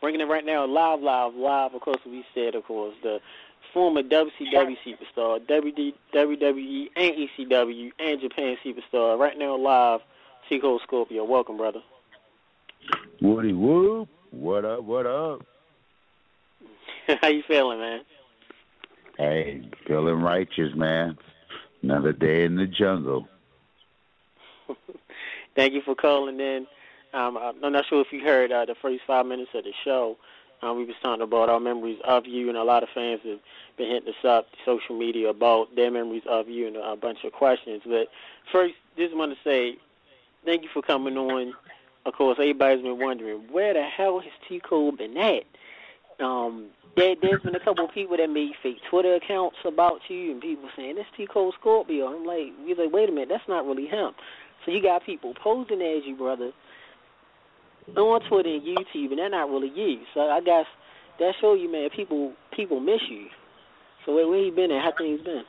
Bringing it right now, live. Of course, we said, of course, the former WCW superstar, WWE and ECW and Japan superstar. Right now, live, Cold Scorpio. Welcome, brother. Woody whoop. What up, what up? How you feeling, man? Hey, feeling righteous, man. Another day in the jungle. Thank you for calling in. I'm not sure if you heard the first 5 minutes of the show. We was talking about our memories of you, and a lot of fans have been hitting us up social media about their memories of you and a bunch of questions. But first, just want to say thank you for coming on. Of course, everybody's been wondering, where the hell has T-Cole been at? There's been a couple of people that made fake Twitter accounts about you, and people saying, it's Cold Scorpio. I'm like, wait a minute, that's not really him. So you got people posing as you, brother, on Twitter and YouTube, and they're not really you. So I guess that show you, man, people miss you. So where you been and how things been?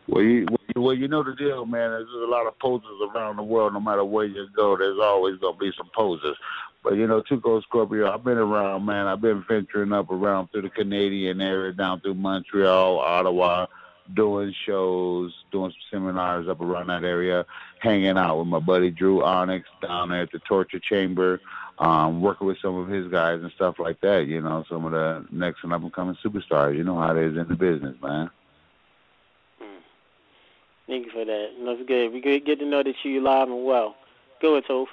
Well, you know the deal, man. There's a lot of posers around the world. No matter where you go, there's always going to be some posers. But, you know, Cold Scorpio, I've been around, man. I've been venturing up around through the Canadian area, down through Montreal, Ottawa, doing shows, doing some seminars up around that area, hanging out with my buddy Drew Onyx down there at the Torture Chamber, working with some of his guys and stuff like that, you know, some of the next and up-and-coming superstars. You know how it is in the business, man. Thank you for that. That's good. We get to know that you're alive and well. Go ahead, Toph.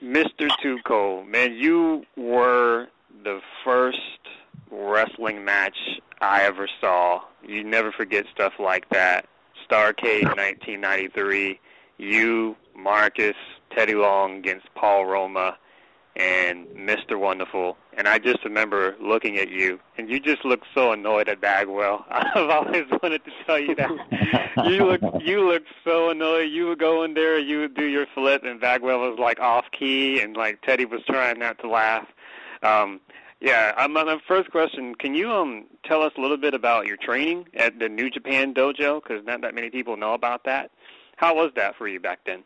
Mr. Too Cold, man, you were the first wrestling match I ever saw. You never forget stuff like that. Starrcade 1993, you, Marcus, Teddy Long against Paul Roma, and Mr. Wonderful. And I just remember looking at you, and you just looked so annoyed at Bagwell. I've always wanted to tell you that. You looked so annoyed. You would go in there, you would do your flip, and Bagwell was like off key, and like Teddy was trying not to laugh. My first question, can you tell us a little bit about your training at the New Japan Dojo? Because not that many people know about that. How was that for you back then?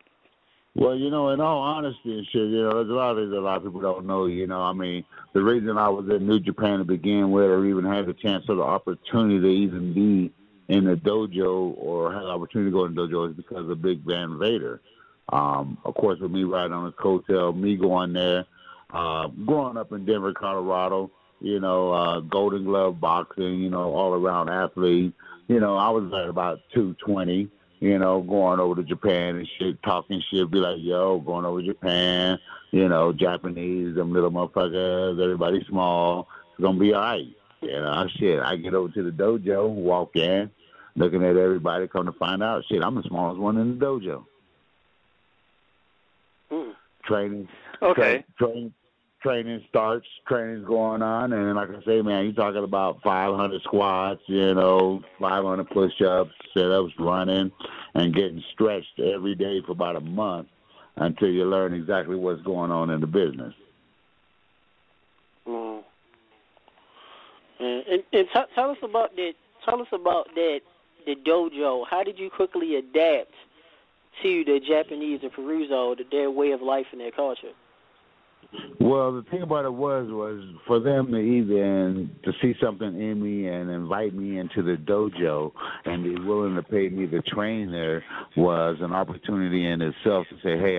Well, you know, in all honesty and shit, you know, there's a lot of things a lot of people don't know, you know. I mean, the reason I was in New Japan to begin with, or even had the chance or the opportunity to even be in the dojo or had the opportunity to go in the dojo is because of Big Van Vader. Of course, with me riding on his coattail, me going there, growing up in Denver, Colorado, you know, Golden Glove boxing, you know, all-around athlete. You know, I was at about 220. You know, going over to Japan and shit, talking shit, be like, yo, going over to Japan, you know, Japanese, them little motherfuckers, everybody small, it's going to be all right. You know, shit, I get over to the dojo, walk in, looking at everybody, come to find out, shit, I'm the smallest one in the dojo. Training. Okay. Training starts, training's going on, and like I say, man, you're talking about 500 squats, you know, 500 push-ups, sit-ups, running, and getting stretched every day for about a month until you learn exactly what's going on in the business. And tell us about that. Tell us about that. The dojo. How did you quickly adapt to the Japanese and Peruso, their way of life and their culture? Well, the thing about it was for them to even to see something in me and invite me into the dojo and be willing to pay me to train there was an opportunity in itself to say, hey,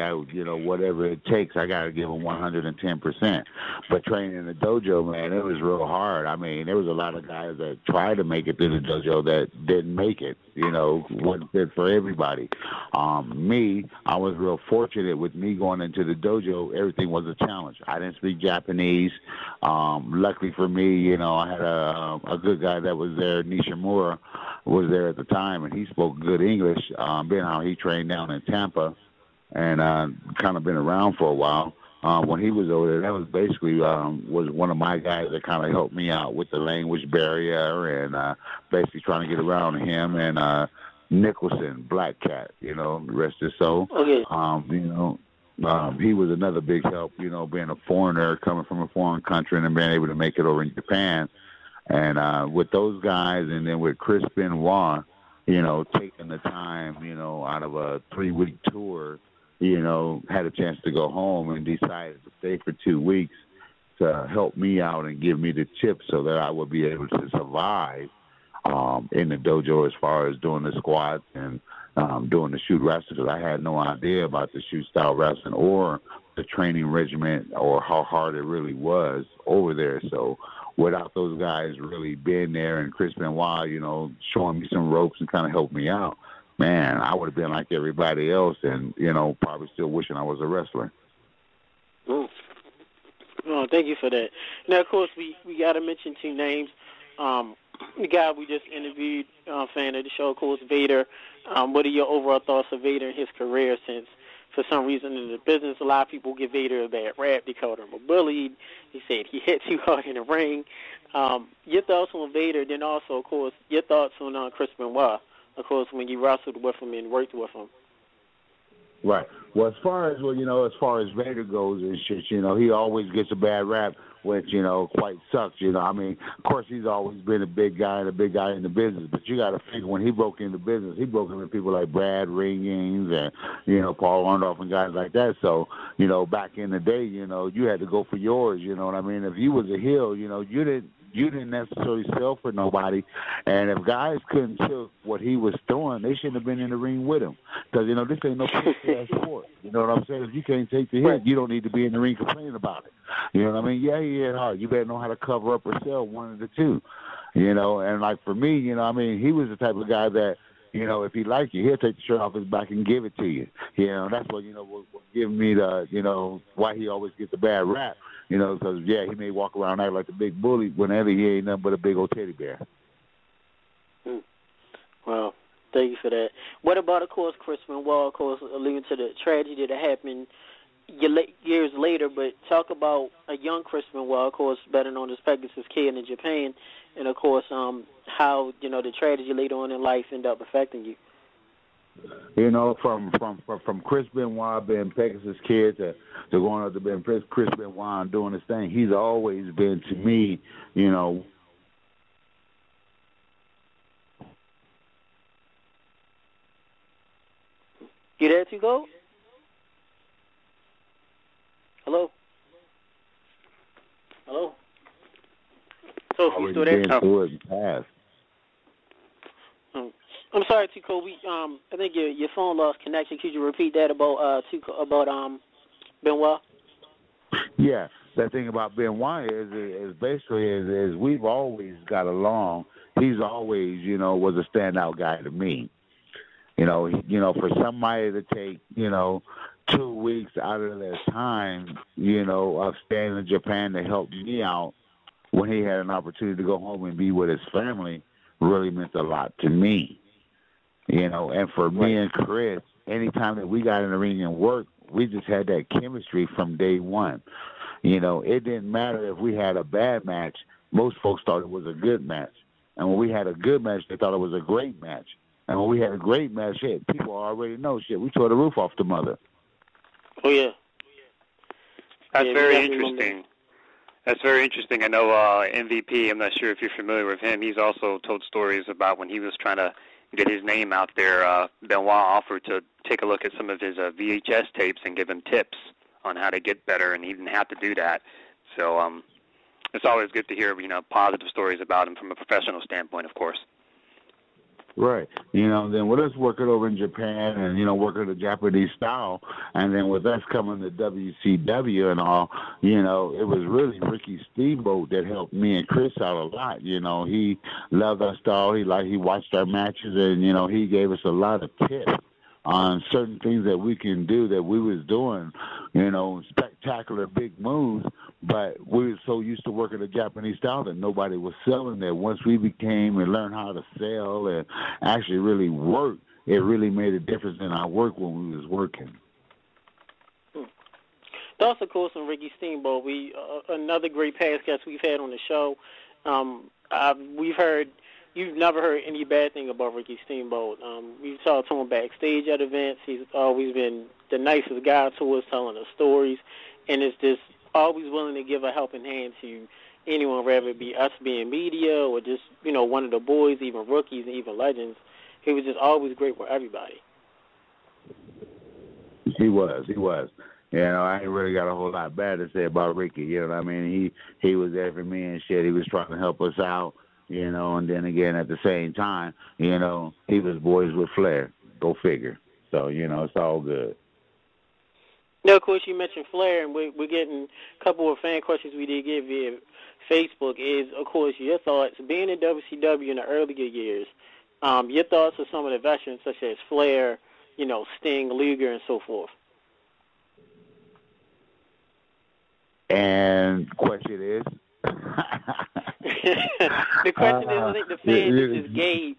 whatever it takes, I got to give them 110%. But training in the dojo, man, it was real hard. I mean, there was a lot of guys that tried to make it through the dojo that didn't make it. You know, wasn't fit for everybody. Me, I was real fortunate with me going into the dojo. Everything was a challenge. I didn't speak Japanese. Luckily for me, you know, I had a good guy that was there, Nishimura, was there at the time, and he spoke good English, being how he trained down in Tampa, and kind of been around for a while. When he was over there, that was basically was one of my guys that kind of helped me out with the language barrier and basically trying to get around him and Nicholson, Black Cat, you know, rest his soul. Okay. He was another big help, you know, being a foreigner, coming from a foreign country and then being able to make it over in Japan. And with those guys and then with Chris Benoit, you know, taking the time, you know, out of a 3-week tour had a chance to go home and decided to stay for 2 weeks to help me out and give me the tips so that I would be able to survive in the dojo as far as doing the squats and doing the shoot wrestling, because I had no idea about the shoot style wrestling or the training regimen or how hard it really was over there. So without those guys really being there and Chris Benoit, showing me some ropes and kind of helping me out, man, I would have been like everybody else and, probably still wishing I was a wrestler. Mm. Oh, thank you for that. Now, of course, we got to mention two names. The guy we just interviewed, fan of the show, of course, Vader. What are your overall thoughts of Vader and his career, since for some reason in the business, a lot of people give Vader a bad rap. They called him a bully. He said he hit too hard in the ring. Your thoughts on Vader, then also, of course, your thoughts on Chris Benoit, of course, when you wrestled with him and worked with him. Right. Well, as far as Vader goes and shit, he always gets a bad rap, which, quite sucks. I mean, of course, he's always been a big guy and a big guy in the business, but you got to figure when he broke into business, he broke into people like Brad Ringings and, Paul Orndorff and guys like that. So, back in the day, you had to go for yours, you know what I mean? If you was a heel, you didn't necessarily sell for nobody. And if guys couldn't took what he was throwing, they shouldn't have been in the ring with him. Because, this ain't no pussy-ass sport. You know what I'm saying? If you can't take the hit, you don't need to be in the ring complaining about it. You know what I mean? Yeah, he hit hard. You better know how to cover up or sell one of the two. And like for me, he was the type of guy that, if he liked you, he'll take the shirt off his back and give it to you. That's what, what give me the, why he always gets a bad rap. Because, he may walk around acting like the big bully whenever he ain't nothing but a big old teddy bear. Well, thank you for that. What about, of course, Chris Benoit, of course, alluding to the tragedy that happened years later, but talk about a young Chris Benoit, of course, better known as Pegasus Kid in Japan, and, of course, how, the tragedy later on in life ended up affecting you. From Chris Benoit being Pegasus Kid to going up to being Chris Benoit and doing his thing, he's always been, to me, You there, Tuco? Hello? So, you still there? I'm sorry, Tuco. I think your phone lost connection. Could you repeat that about Benoit? Yeah, that thing about Benoit is basically we've always got along. He's always, was a standout guy to me. For somebody to take, 2 weeks out of their time, of staying in Japan to help me out when he had an opportunity to go home and be with his family really meant a lot to me. And for me and Chris, anytime that we got in the ring and worked, we just had that chemistry from day one. It didn't matter if we had a bad match. Most folks thought it was a good match. And when we had a good match, they thought it was a great match. And when we had a great match, people already know, we tore the roof off the mother. Oh, yeah. That's very interesting. That's very interesting. I know MVP, I'm not sure if you're familiar with him, he's also told stories about when he was trying to get his name out there. Benoit offered to take a look at some of his VHS tapes and give him tips on how to get better, and he didn't have to do that. So it's always good to hear, positive stories about him from a professional standpoint, of course. Right. Then with us working over in Japan and, working the Japanese style, and then with us coming to WCW and all, it was really Ricky Steamboat that helped me and Chris out a lot. He loved our style. He watched our matches, and, he gave us a lot of tips on certain things that we can do that we was doing, spectacular big moves, but we were so used to working the Japanese style that nobody was selling that. Once we became and learned how to sell and actually really work, it really made a difference in our work when we was working. That's, of course, on Ricky Steamboat. Another great past guest we've had on the show. We've heard... You've never heard any bad thing about Ricky Steamboat. We've talked to him backstage at events. He's always been the nicest guy to us, telling us stories, and is just always willing to give a helping hand to anyone, whether it be us being media or just, one of the boys, even rookies and even legends. He was just always great with everybody. He was. You know, I ain't really got a whole lot bad to say about Ricky. You know what I mean? He was there for me and shit. He was trying to help us out. You know, and then again at the same time, you know, he was boys with Flair. Go figure. So you know, it's all good. Now, of course, you mentioned Flair, and we're getting a couple of fan questions we did get via Facebook. Is, of course, your thoughts being in WCW in the earlier years. Your thoughts of some of the veterans such as Flair, you know, Sting, Luger, and so forth. And question is? The question is, I think the fan, this is Gabe.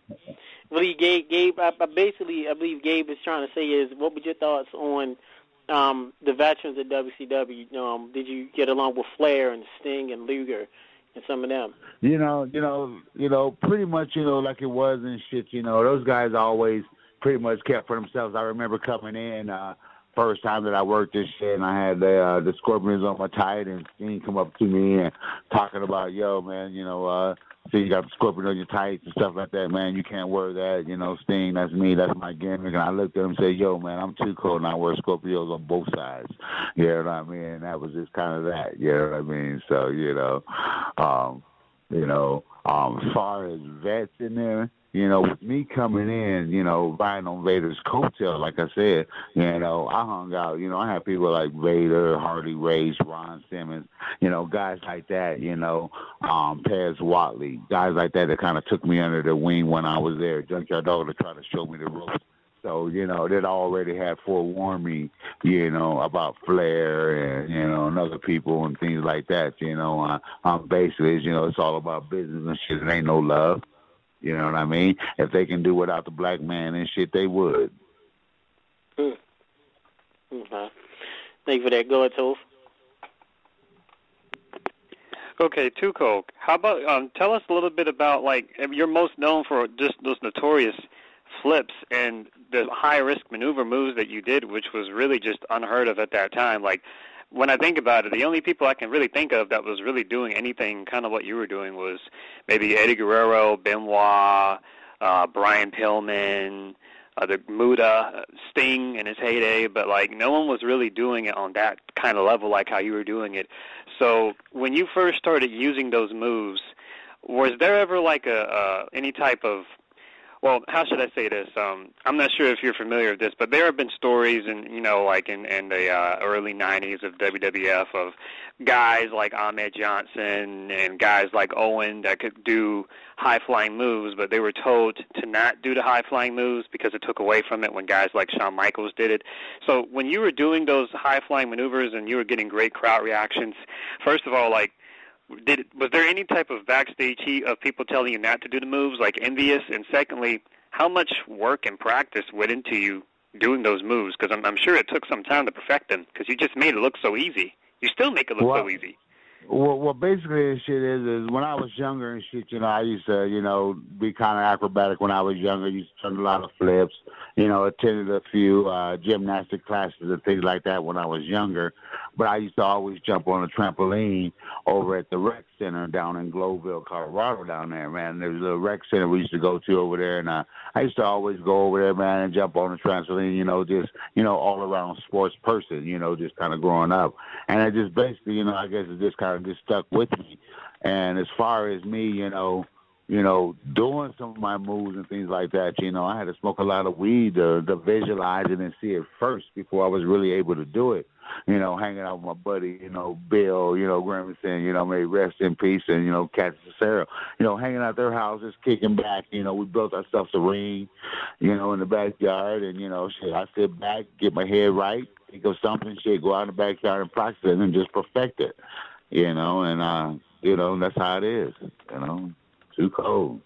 Really, Gabe, I believe Gabe is trying to say is, what were your thoughts on the veterans at WCW? Did you get along with Flair and Sting and Luger and some of them? You know, pretty much, you know, like it was and shit. You know, those guys always pretty much kept for themselves. I remember coming in first time that I worked this shit, and I had the Scorpions on my tight, and Sting come up to me and talking about, yo, man, you know, see you got the Scorpion on your tights and stuff like that, man. You can't wear that, you know, Sting, that's me, that's my gimmick. And I looked at him and said, yo, man, I'm too cold, and I wear Scorpios on both sides. You know what I mean? And that was just kind of that, you know what I mean? So, as far as vets in there, you know, with me coming in, you know, riding on Vader's coattail, like I said, you know, I hung out, you know, I had people like Vader, Hardy Race, Ron Simmons, you know, guys like that, you know, Pez Watley, guys like that kind of took me under the wing when I was there. Junkyard Dog to try to show me the ropes. So, you know, they'd already had forewarned me, you know, about Flair and, you know, and other people and things like that, you know. Basically, you know, it's all about business and shit. It ain't no love. You know what I mean? If they can do without the black man and shit, they would. Mm-hmm. Thank you for that. Go ahead, Toph. Okay, Tuco, how about tell us a little bit about, like, you're most known for just those notorious flips and the high-risk maneuver moves that you did, which was really just unheard of at that time. Like, when I think about it, the only people I can really think of that was really doing anything kind of what you were doing was maybe Eddie Guerrero, Benoit, Brian Pillman, the Muda, Sting in his heyday, but, like, no one was really doing it on that kind of level like how you were doing it. So when you first started using those moves, was there ever, like, any type of, well, how should I say this? I'm not sure if you're familiar with this, but there have been stories in the early 90s of WWF of guys like Ahmed Johnson and guys like Owen that could do high-flying moves, but they were told to not do the high-flying moves because it took away from it when guys like Shawn Michaels did it. So when you were doing those high-flying maneuvers and you were getting great crowd reactions, first of all, like, was there any type of backstage heat of people telling you not to do the moves, like envious? And secondly, how much work and practice went into you doing those moves? Because I'm sure it took some time to perfect them, because you just made it look so easy. You still make it look so easy. Well, basically, the shit is when I was younger and shit, you know, I used to, you know, be kind of acrobatic when I was younger. Used to turn a lot of flips, you know, attended a few gymnastic classes and things like that when I was younger. But I used to always jump on a trampoline over at the rec center down in Globeville, Colorado down there, man. There was a rec center we used to go to over there, and I used to always go over there, man, and jump on the trampoline, you know, just, you know, all around sports person, you know, just kind of growing up. And I just basically, you know, I guess it just kind of just stuck with me. And as far as me, you know, doing some of my moves and things like that, you know, I had to smoke a lot of weed to visualize it and see it first before I was really able to do it. You know, hanging out with my buddy, you know, Bill, you know, Grimson, you know, may rest in peace, and, you know, Cat Cicero, you know, hanging out their houses, kicking back, you know, we built ourselves a ring, you know, in the backyard, and, you know, shit, I sit back, get my head right, think of something, shit, go out in the backyard and practice it and just perfect it, you know, and, you know, that's how it is, you know, too cold.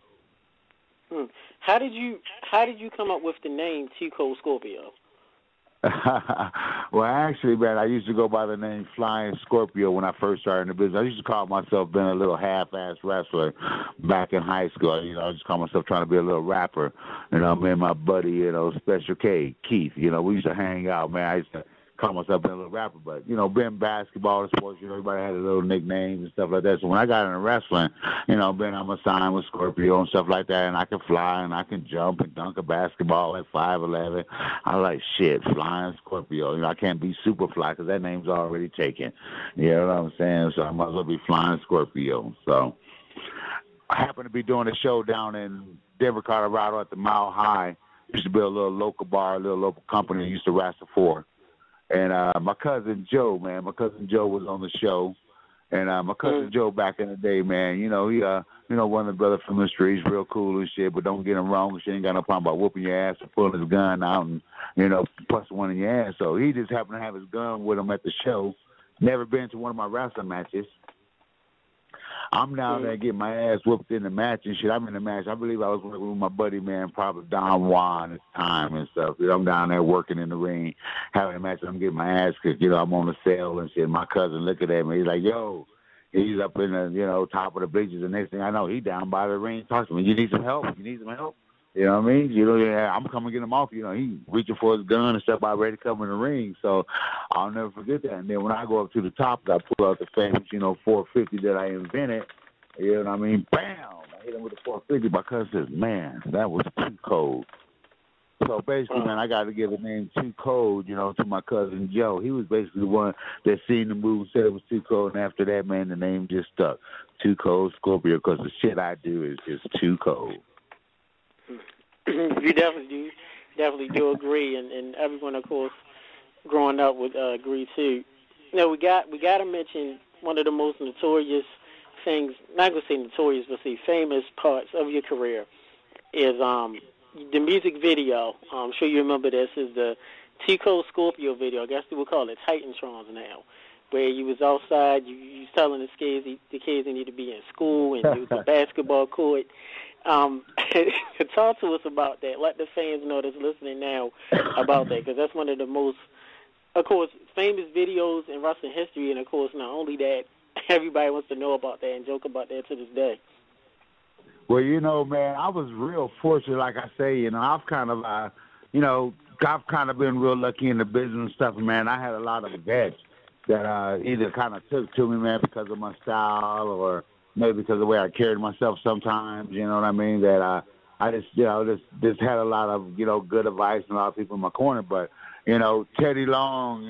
How did you come up with the name Cold Scorpio? Well, actually, man, I used to go by the name Flying Scorpio when I first started in the business. I used to call myself being a little half-ass wrestler back in high school. You know, I just call myself trying to be a little rapper. You know, me and my buddy, you know, Special K, Keith, you know, we used to hang out, man. I used to call myself being a little rapper, but, you know, being basketball and sports, you know, everybody had a little nicknames and stuff like that. So when I got into wrestling, you know, being I'm a sign with Scorpio and stuff like that, and I can fly and I can jump and dunk a basketball at 5'11", I like, shit, flying Scorpio. You know, I can't be super fly because that name's already taken. You know what I'm saying? So I might as well be flying Scorpio. So I happened to be doing a show down in Denver, Colorado at the Mile High. Used to be a little local bar, a little local company I used to wrestle for. And my cousin Joe, man, was on the show. And my cousin Joe back in the day, man, you know, he, you know, one of the brothers from the streets, real cool and shit, but don't get him wrong. She ain't got no problem about whooping your ass or pulling his gun out and, you know, busting one in your ass. So he just happened to have his gun with him at the show. Never been to one of my wrestling matches. I'm down there getting my ass whooped in the match and shit. I'm in the match. I believe I was working with my buddy, man, probably Don Juan at the time and stuff. You know, I'm down there working in the ring, having a match. I'm getting my ass kicked. You know, I'm on the cell and shit. My cousin looking at me. He's like, yo. He's up in the, you know, top of the bleachers. The next thing I know, he down by the ring talking to me. You need some help? You need some help? You know what I mean? You know, yeah, I'm coming to get him off. You know, he reaching for his gun and stuff, about ready to come in the ring. So I'll never forget that. And then when I go up to the top, I pull out the famous, you know, 450 that I invented. You know what I mean? Bam! I hit him with the 450. My cousin says, man, that was too cold. So basically, man, I got to give the name Too Cold, you know, to my cousin Joe. He was basically the one that seen the move and said it was too cold. And after that, man, the name just stuck. Too Cold Scorpio, because the shit I do is just too cold. You definitely do agree, and everyone, of course, growing up would agree too. You know, we got to mention one of the most notorious things, not going to say notorious, but say famous parts of your career is the music video. I'm sure you remember this, is the Cold Scorpio video. I guess they would call it Titantrons now, where you was outside, you was telling the kids they need to be in school, and it was a basketball court. Talk to us about that. Let the fans know that's listening now about that, because that's one of the most, of course, famous videos in wrestling history, and, of course, not only that, everybody wants to know about that and joke about that to this day. Well, you know, man, I was real fortunate, like I say. You know, I've kind of been real lucky in the business and stuff, man. I had a lot of vets that either kind of took to me, man, because of my style or maybe because of the way I carried myself sometimes, you know what I mean, that I just, you know, just had a lot of, you know, good advice and a lot of people in my corner. But, you know, Teddy Long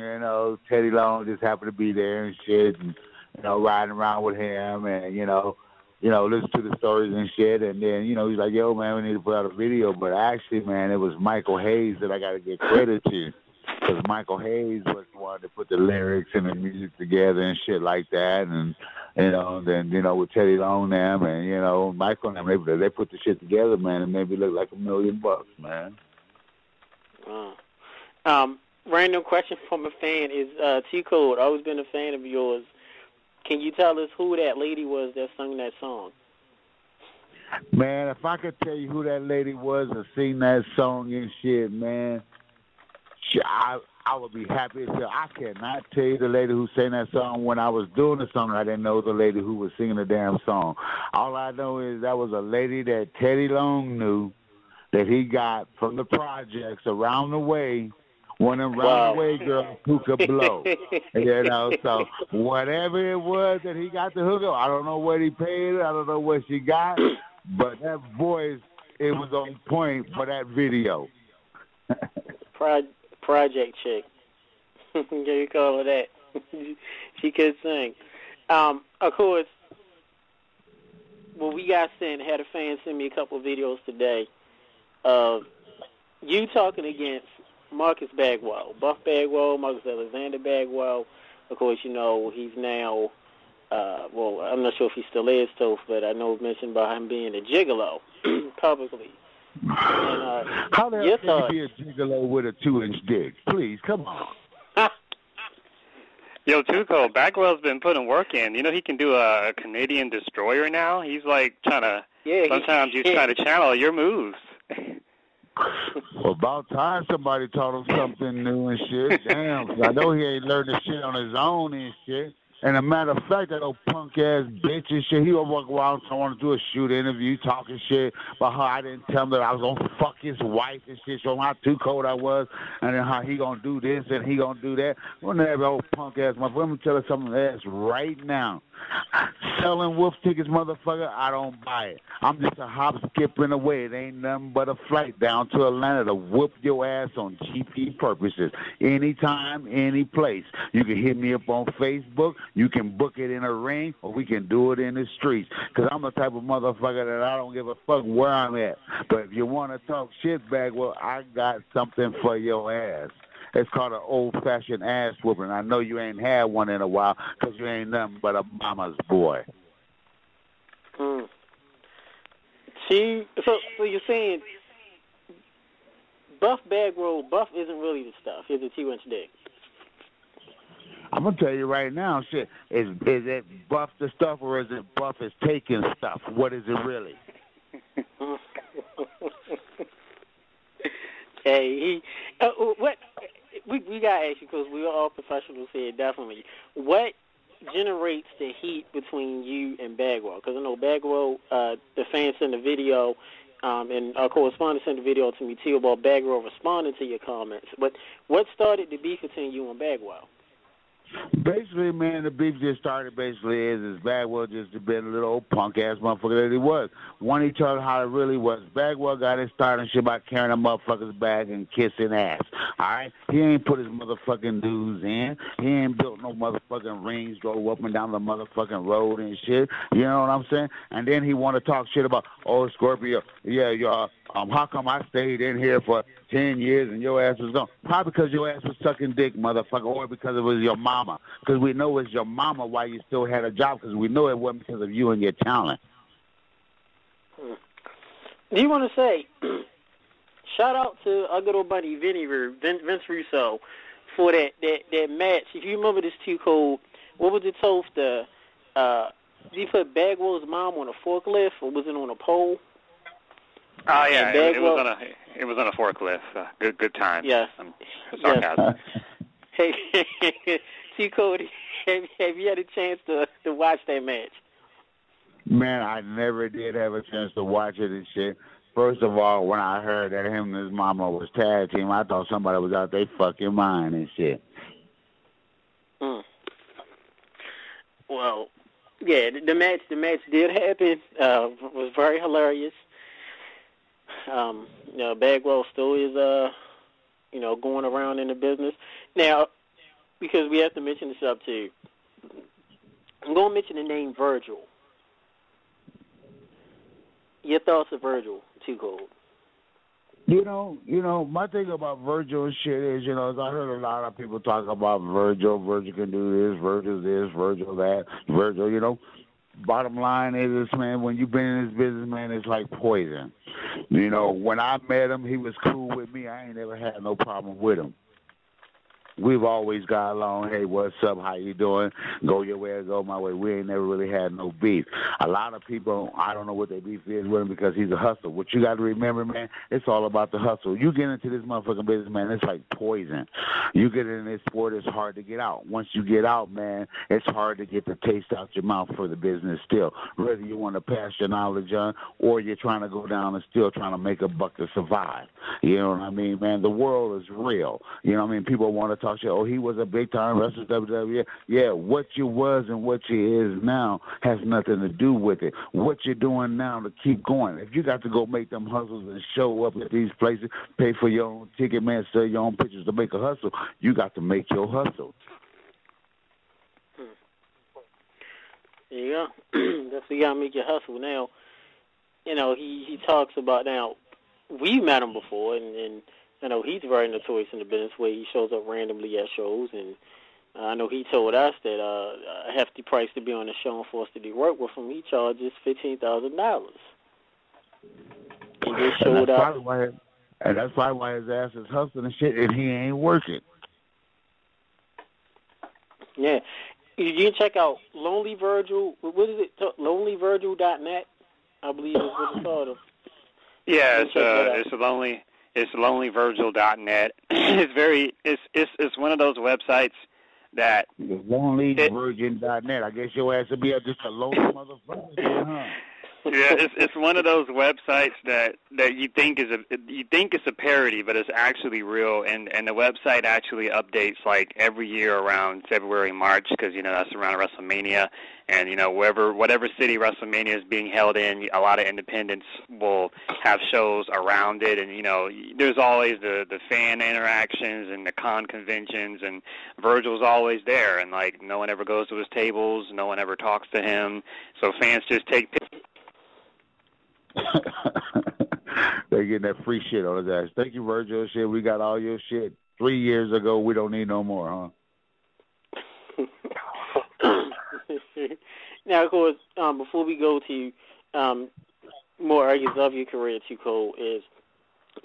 just happened to be there and shit, and, you know, riding around with him and, you know, listen to the stories and shit. And then, you know, he's like, yo, man, we need to put out a video. But actually, man, it was Michael Hayes that I got to give credit to. Because Michael Hayes was the one that put the lyrics and the music together and shit like that. And, you know, then, you know, with Teddy Long them and, you know, Michael and them, they put the shit together, man, and made me look like $1 million, man. Random question from a fan is, T-Code, always been a fan of yours. Can you tell us who that lady was that sung that song? Man, if I could tell you who that lady was or sing that song and shit, man, I would be happy to tell. I cannot tell you the lady who sang that song. When I was doing the song, I didn't know the lady who was singing the damn song. All I know is that was a lady that Teddy Long knew that he got from the projects around the way. One of them round-the-way girls who could blow. You know, so whatever it was that he got to hook up, I don't know what he paid her, I don't know what she got, but that voice, it was on point for that video. Project chick. You call her that. She could sing. Of course, when we got sent, had a fan send me a couple of videos today of you talking against Marcus Bagwell, Buff Bagwell, Marcus Alexander Bagwell. Of course, you know, he's now, well, I'm not sure if he still is, but I know mentioned about him being a gigolo publicly. And, how the hell can you be a gigolo with a 2-inch dick? Please, come on. Yo, Tuco, Bagwell's been putting work in. You know, he can do a Canadian destroyer now. He's like trying to, sometimes he's trying to channel your moves. Well, about time somebody taught him something new and shit. Damn, 'cause I know he ain't learned this shit on his own and shit. And a matter of fact, that old punk ass bitch and shit, he would walk around I want to do a shoot interview, talking shit about how I didn't tell him that I was gonna fuck his wife and shit, show him how too cold I was, and then how he gonna do this and he gonna do that. Well, that old punk ass motherfucker. Let me tell you something else right now. Selling wolf tickets, motherfucker, I don't buy it. I'm just a hop, skipping away. It ain't nothing but a flight down to Atlanta to whoop your ass on GP purposes. Anytime, any place. You can hit me up on Facebook. You can book it in a ring, or we can do it in the streets. Because I'm the type of motherfucker that I don't give a fuck where I'm at. But if you want to talk shit back, well, I got something for your ass. It's called an old-fashioned ass whooping. I know you ain't had one in a while because you ain't nothing but a mama's boy. See, so you're saying Buff Bagwell, Buff isn't really the stuff. It's a 2-inch dick. I'm going to tell you right now, shit, is it Buff the stuff or is it Buff is taking stuff? What is it really? Hey, what we got to ask you, because we are all professionals here, definitely. What generates the heat between you and Bagwell? Because I know Bagwell, the fans sent a video, and our correspondent sent a video to me too about Bagwell responding to your comments. But what started the beef between you and Bagwell? Basically, man, the beef just started is Bagwell just been a little old punk-ass motherfucker that he was. One, he told how it really was. Bagwell got his start and shit by carrying a motherfucker's bag and kissing ass, all right? He ain't put his motherfucking dues in. He ain't built no motherfucking rings, drove up and down the motherfucking road and shit. You know what I'm saying? And then he want to talk shit about, oh, Scorpio, yeah, how come I stayed in here for 10 years and your ass was gone? Probably because your ass was sucking dick, motherfucker, or because it was your mama. Because we know it's your mama why you still had a job, because we know it wasn't because of you and your talent. Do you want to say, shout out to our good old buddy Vince Russo, for that match. If you remember this too, Cold, what was it told? Did he put Bagwell's mom on a forklift, or was it on a pole? Oh yeah, it was on a forklift. Good time. Yes. Sarcasm. Yes. Hey, T. Cody, have you had a chance to watch that match? Man, I never did have a chance to watch it and shit. First of all, when I heard that him and his mama was tag team, I thought somebody was out their fucking mind and shit. Well, yeah, the match did happen. Was very hilarious. Bagwell still is, going around in the business. Now, because we have to mention this up too, I'm going to mention the name Virgil. Your thoughts of Virgil, too, Cold? You know, my thing about Virgil and shit is, is I heard a lot of people talk about Virgil. Virgil can do this, Virgil this, Virgil that, Virgil, Bottom line is, man, when you've been in this business, man, it's like poison. When I met him, he was cool with me. I ain't never had no problem with him. We've always got along. Hey, what's up? How you doing? Go your way or go my way. We ain't never really had no beef. A lot of people, I don't know what their beef is with him because he's a hustler. What you got to remember, man, it's all about the hustle. You get into this motherfucking business, man, it's like poison. You get in this sport, it's hard to get out. Once you get out, man, it's hard to get the taste out your mouth for the business still. Whether you want to pass your knowledge on or you're trying to go down and still trying to make a buck to survive. You know what I mean, man? The world is real. You know what I mean? People want to talk shit. Oh, he was a big-time wrestler, WWE. Yeah, what you was and what you is now has nothing to do with it. What you're doing now to keep going. If you got to go make them hustles and show up at these places, pay for your own ticket, man, sell your own pictures to make a hustle, you got to make your hustle. There you go. That's what you got to make your hustle. Now, he talks about, now, we met him before, and I know he's very notorious in the business where he shows up randomly at shows, and I know he told us that a hefty price to be on the show and for us to do work with him, he charges $15,000. And just showed up. And that's probably why his ass is hustling and shit, and he ain't working. Yeah. You can check out Lonely Virgil. What is it? LonelyVirgil.net, I believe is what it's called. Yeah, it's lonelyvirgil.net. It's one of those websites that LonelyVirgin.net. I guess your ass would be just a lonely motherfucker then, huh? Yeah, it's one of those websites that you think is a parody, but it's actually real, and the website actually updates like every year around February, March, because that's around WrestleMania, and whatever city WrestleMania is being held in, a lot of independents will have shows around it, and there's always the fan interactions and the con conventions, and Virgil's always there, and like no one ever goes to his tables, no one ever talks to him, so fans just take pictures. They're getting that free shit on his ass. Thank you, Virgil. Shit, we got all your shit 3 years ago. We don't need no more, huh? Now, of course, before we go to more areas of your career, too, Cole, is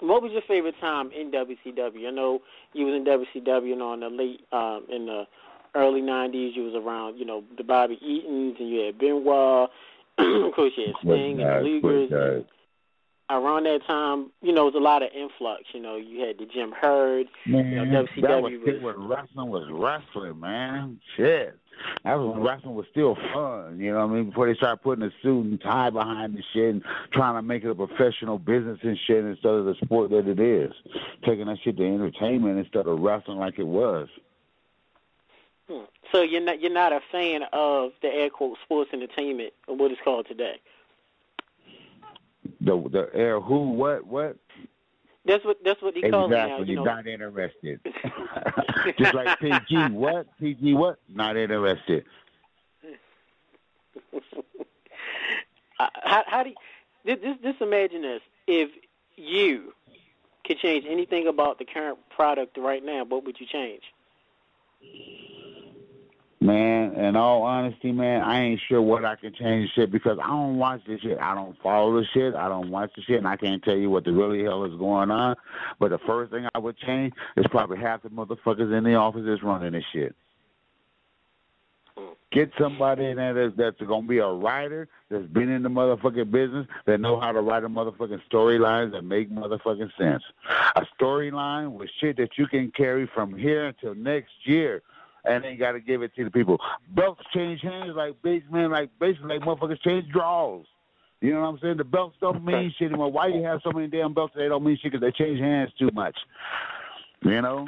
what was your favorite time in WCW? I know you was in WCW in the late in the early '90s. You was around, the Bobby Eatons, and you had Benoit. Of course, you had Sting and the Luegers. Around that time, it was a lot of influx. You had the Jim Herd. Man, WCW that was when wrestling was wrestling, man. Shit. That was when wrestling was still fun, you know what I mean? Before they started putting a suit and tie behind the shit and trying to make it a professional business and shit instead of the sport that it is. Taking that shit to entertainment instead of wrestling like it was. So you're not a fan of the air quote sports entertainment or what it's called today? The air who what? That's what they call it now. Exactly, you're not interested. Just like PG what? PG what? Not interested. How do you, just imagine this? If you could change anything about the current product right now, what would you change? Man, in all honesty, man, I ain't sure what I can change shit because I don't watch this shit. I don't follow the shit. I don't watch the shit, and I can't tell you what the really hell is going on. But the first thing I would change is probably half the motherfuckers in the office that's running this shit. Get somebody in there that's going to be a writer, that's been in the motherfucking business, that know how to write a motherfucking storylines that make motherfucking sense. A storyline with shit that you can carry from here until next year. And then you got to give it to the people. Belts change hands like basically like motherfuckers change draws. You know what I'm saying? The belts don't mean shit anymore. Why you have so many damn belts that they don't mean shit? Because they change hands too much. You know?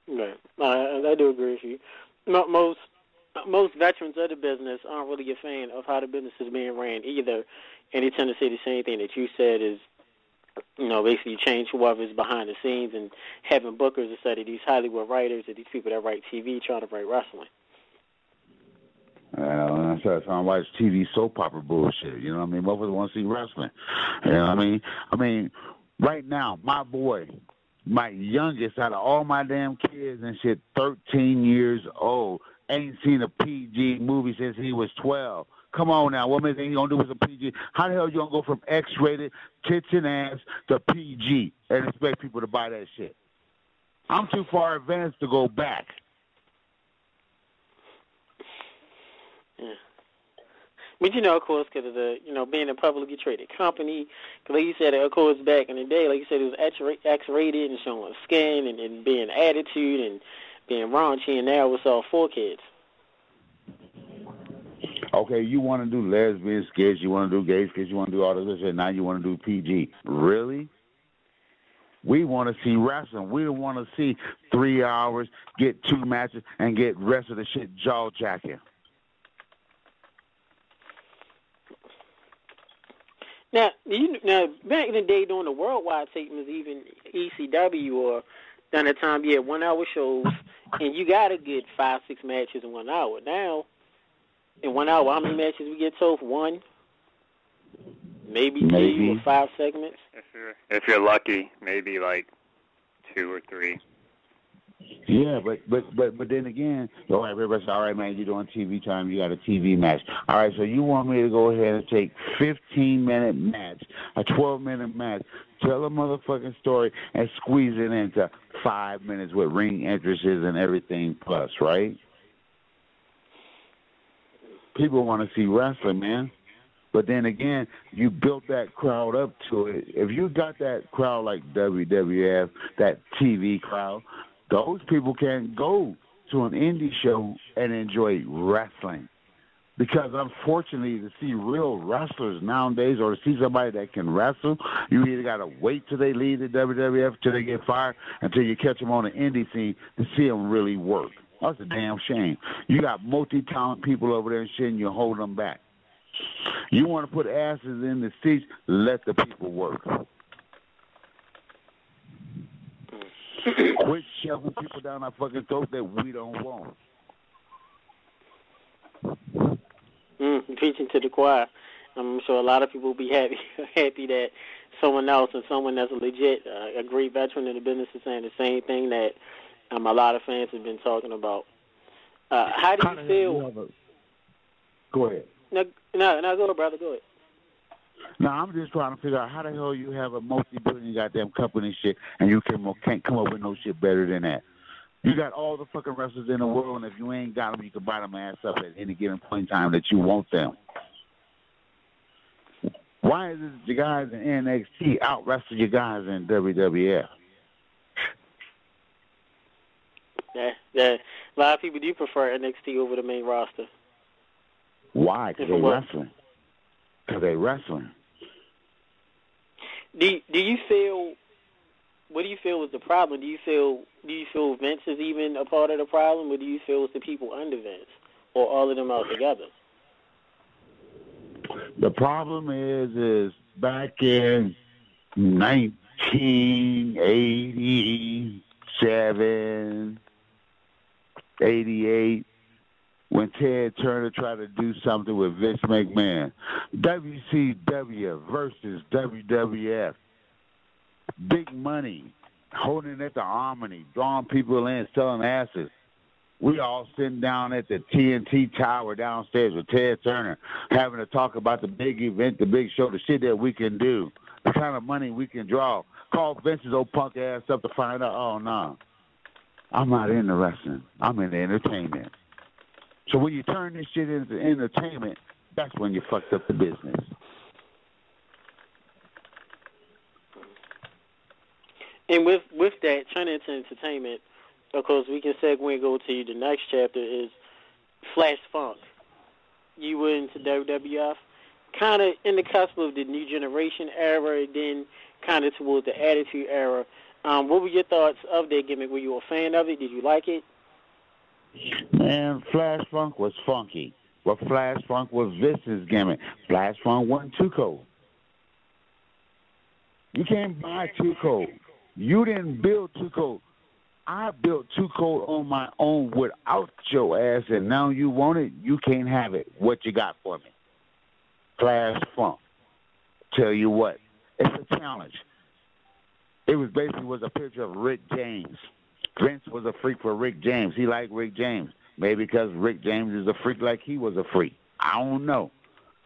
Right. I do agree with you. Most veterans of the business aren't really a fan of how the business is being ran either. And they tend to say the same thing that you said is, basically change whoever's behind the scenes and having bookers instead of these Hollywood writers or these people that write TV trying to write wrestling. I started trying to watch TV soap opera bullshit. You know what I mean? Motherfuckers want to see wrestling. You know what I mean? I mean, right now, my boy, my youngest out of all my damn kids and shit, 13 years old, ain't seen a PG movie since he was 12. Come on now, what makes you gonna do with some PG? How the hell you gonna go from X-rated tits and ass to PG and expect people to buy that shit? I'm too far advanced to go back. Yeah. But of course, because of the being a publicly traded company, because like you said, of course, back in the day, like you said, it was X-rated and showing skin and being attitude and being raunchy, and now it's all for kids. Okay, you want to do lesbian skits, you want to do gay skits, you want to do all this shit, now you want to do PG. Really? We want to see wrestling. We don't want to see 3 hours, get 2 matches, and get rest of the shit jaw-jacking. Now, back in the day during the worldwide tapings, even ECW or during the time you had 1 hour shows, and you got to get 5-6 matches in 1 hour. Now, in 1 hour, how many matches we get told? 1? Maybe 2 or 5 segments? If you're lucky, maybe like 2 or 3. Yeah, but then again, all right, everybody says, all right, man, you're doing TV time, you got a TV match. All right, so you want me to go ahead and take 15-minute match, a 12-minute match, tell a motherfucking story, and squeeze it into 5 minutes with ring entrances and everything plus, right? People want to see wrestling, man. But then again, you built that crowd up to it. If you got that crowd like WWF, that TV crowd, those people can't go to an indie show and enjoy wrestling. Because unfortunately, to see real wrestlers nowadays or to see somebody that can wrestle, you either got to wait till they leave the WWF, till they get fired, until you catch them on the indie scene to see them really work. That's a damn shame. You got multi-talent people over there and shit, and you hold them back. You want to put asses in the seats, let the people work. Quit shoving people down our fucking throat that we don't want. Preaching to the choir. I'm sure a lot of people will be happy that someone else and someone that's a legit, a great veteran in the business is saying the same thing that a lot of fans have been talking about. How do you feel? Go ahead. No, go ahead, brother. Go ahead. No, I'm just trying to figure out how the hell you have a multi-billion goddamn company shit and you can't come up with no shit better than that. You got all the fucking wrestlers in the world, and if you ain't got them, you can buy them ass up at any given point in time that you want them. Why is it the guys in NXT out-wrestle your guys in WWF? Yeah. A lot of people do prefer NXT over the main roster. Why? Because they're wrestling. Because they're wrestling. Do you feel? What do you feel is the problem? Do you feel Vince is even a part of the problem, or do you feel it's the people under Vince, or all of them out together? The problem is back in 1987, 88, when Ted Turner tried to do something with Vince McMahon, WCW versus WWF. Big money, holding at the Harmony, drawing people in, selling asses. We all sitting down at the TNT Tower downstairs with Ted Turner, having to talk about the big event, the big show, the shit that we can do, the kind of money we can draw. Call Vince's old punk ass up to find out, oh, no, I'm not in the wrestling. I'm in the entertainment. So when you turn this shit into entertainment, that's when you fucked up the business. And with that, turning into entertainment, of course, we can segue and go to the next chapter is Flash Funk. You were into WWF, kind of in the cusp of the New Generation era, then kind of towards the Attitude era. What were your thoughts of that gimmick? Were you a fan of it? Did you like it? Man, Flash Funk was funky. But Flash Funk was Vince's gimmick. Flash Funk wasn't too cold. You can't buy too cold. You didn't build Too Cold. I built Too Cold on my own without your ass, and now you want it, you can't have it. What you got for me? Flash Funk. Tell you what, it's a challenge. It was basically a picture of Rick James. Vince was a freak for Rick James. He liked Rick James. Maybe because Rick James is a freak like he was a freak. I don't know.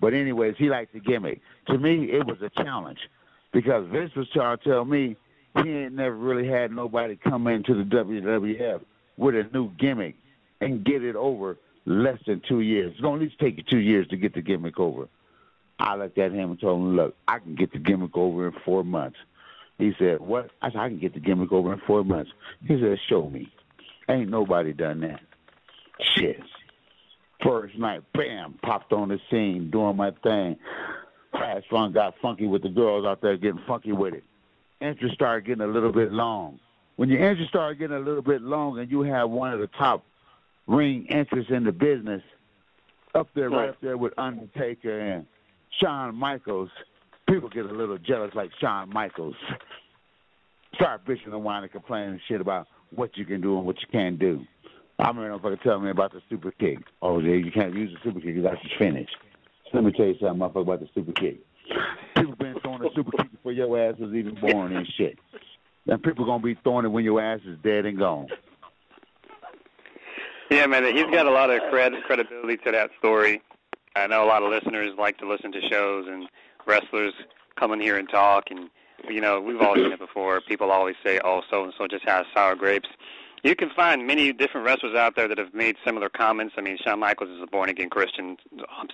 But anyways, he liked the gimmick. To me, it was a challenge because Vince was trying to tell me he ain't never really had nobody come into the WWF with a new gimmick and get it over less than 2 years. It's going to at least take you 2 years to get the gimmick over. I looked at him and told him, look, I can get the gimmick over in 4 months. He said, what? I said, I can get the gimmick over in 4 months. He said, show me. Ain't nobody done that. Shit. First night, bam, popped on the scene, doing my thing. Flash Funk got funky with the girls out there getting funky with it. Interest started getting a little bit long. When your interest started getting a little bit long and you have one of the top ring interests in the business up there, right up there with Undertaker and Shawn Michaels, people get a little jealous like Shawn Michaels. Start bitching and whining and complaining and shit about what you can do and what you can't do. I remember motherfucker telling me about the super kick. Oh, yeah, you can't use the super kick because that's finished. So let me tell you something, motherfucker, about the super kick. People been throwing the super kick before your ass was even born and shit. And people going to be throwing it when your ass is dead and gone. Yeah, man, he's got a lot of credibility to that story. I know a lot of listeners like to listen to shows and wrestlers come in here and talk. And, you know, we've all seen it before. People always say, oh, so-and-so just has sour grapes. You can find many different wrestlers out there that have made similar comments. I mean, Shawn Michaels is a born-again Christian,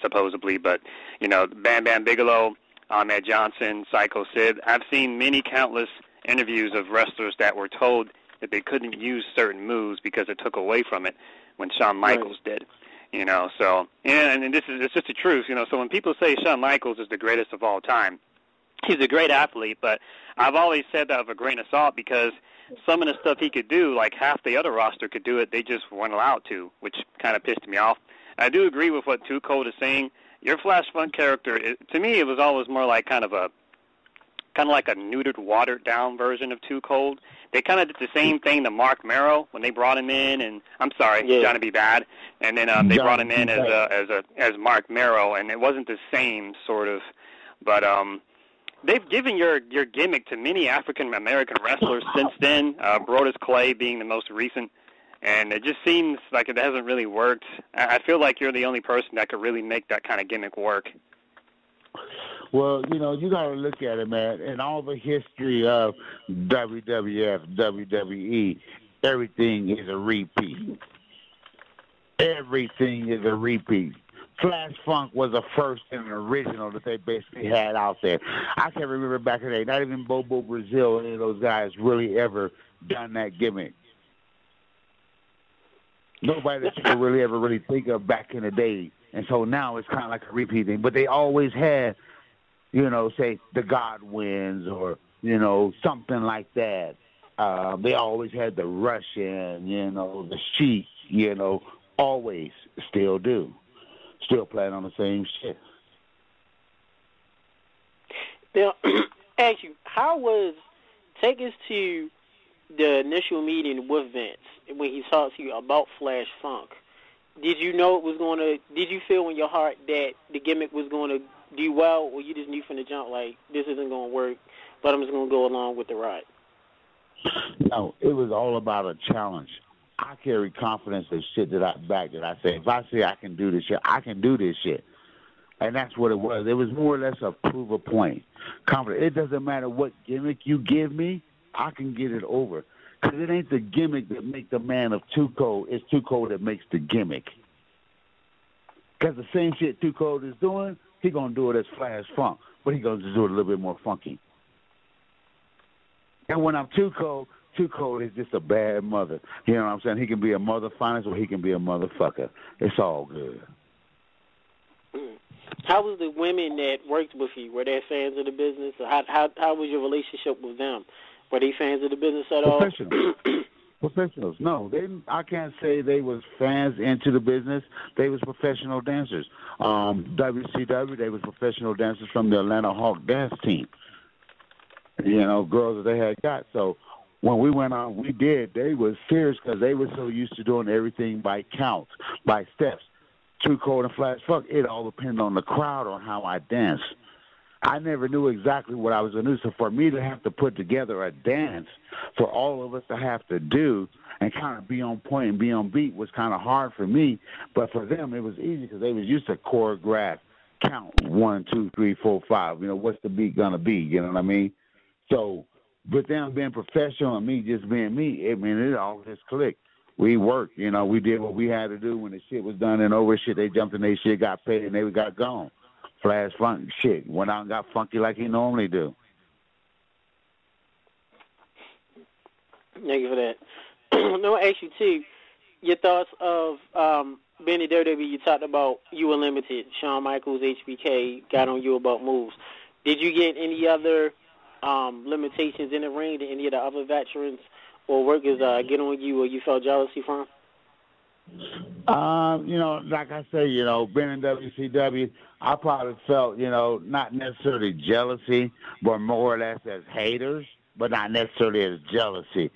supposedly, but, you know, Bam Bam Bigelow, Ahmed Johnson, Psycho Sid. I've seen many countless interviews of wrestlers that were told that they couldn't use certain moves because it took away from it when Shawn Michaels did. You know, so, and it's just the truth, you know. So when people say Shawn Michaels is the greatest of all time, he's a great athlete, but I've always said that with a grain of salt because some of the stuff he could do, like half the other roster could do it, they just weren't allowed to, which kind of pissed me off. I do agree with what Too Cold is saying. Your Flash Funk character, to me, it was always more like kind of like a neutered, watered-down version of Too Cold. They kind of did the same thing to Mark Merrow when they brought him in, and I'm sorry, Johnny B. Bad, and then they brought him in as Mark Merrow, and it wasn't the same sort of, but they've given your gimmick to many African American wrestlers since then. Brodus Clay being the most recent, and it just seems like it hasn't really worked. I feel like you're the only person that could really make that kind of gimmick work. Well, you know, you got to look at it, man. In all the history of WWF, WWE, everything is a repeat. Everything is a repeat. Flash Funk was a first and an original that they basically had out there. I can remember back in the day, not even Bobo Brazil, any of those guys really ever done that gimmick. Nobody that you could really ever really think of back in the day. And so now it's kind of like a repeat thing. But they always had, you know, say the Godwins or, you know, something like that. They always had the Russian, you know, the Sheik, you know, always still do. Still playing on the same shit. Now, ask you, take us to the initial meeting with Vince when he talked to you about Flash Funk. Did you know it was going to, did you feel in your heart that the gimmick was going to do well, or you just knew from the jump, like, this isn't going to work, but I'm just going to go along with the ride? No, it was all about a challenge. I carry confidence in shit that I back, that I say, if I say I can do this shit, I can do this shit. And that's what it was. It was more or less a prove a point. Confidence. It doesn't matter what gimmick you give me, I can get it over. Because it ain't the gimmick that make the man of Too Cold. It's Too Cold that makes the gimmick. Because the same shit Too Cold is doing, he going to do it as Flash Funk. But he going to do it a little bit more funky. And when I'm Too Cold is just a bad mother. You know what I'm saying? He can be a mother finest or he can be a motherfucker. It's all good. How was the women that worked with you? Were they fans of the business? How was your relationship with them? Were they fans of the business at all? Professionals. No, I can't say they was fans into the business. They was professional dancers. WCW, they was professional dancers from the Atlanta Hawk dance team. You know, girls that they had got. So when we went on, they was serious because they were so used to doing everything by counts, by steps. Too Cold and Flash Funk, it all depended on the crowd, on how I danced. I never knew exactly what I was going to do. So for me to have to put together a dance for all of us to have to do and kind of be on point and be on beat was kind of hard for me. But for them, it was easy because they was used to choreograph, count 1, 2, 3, 4, 5. You know, what's the beat going to be? You know what I mean? So with them being professional and me just being me, it all just clicked. We worked, you know, we did what we had to do. When the shit was done and over, shit, they jumped in their shit, got paid, and they got gone. Flash Funk, shit, went out and got funky like he normally do. Thank you for that. I'm going to ask you, too, your thoughts of being in WWE. You talked about you were limited. Shawn Michaels, HBK, got on you about moves. Did you get any other limitations in the ring? Did any of the other veterans or workers get on you or you felt jealousy from? You know, like I say, you know, being in WCW, I probably felt, you know, not necessarily jealousy, but more or less as haters, but not necessarily as jealousy.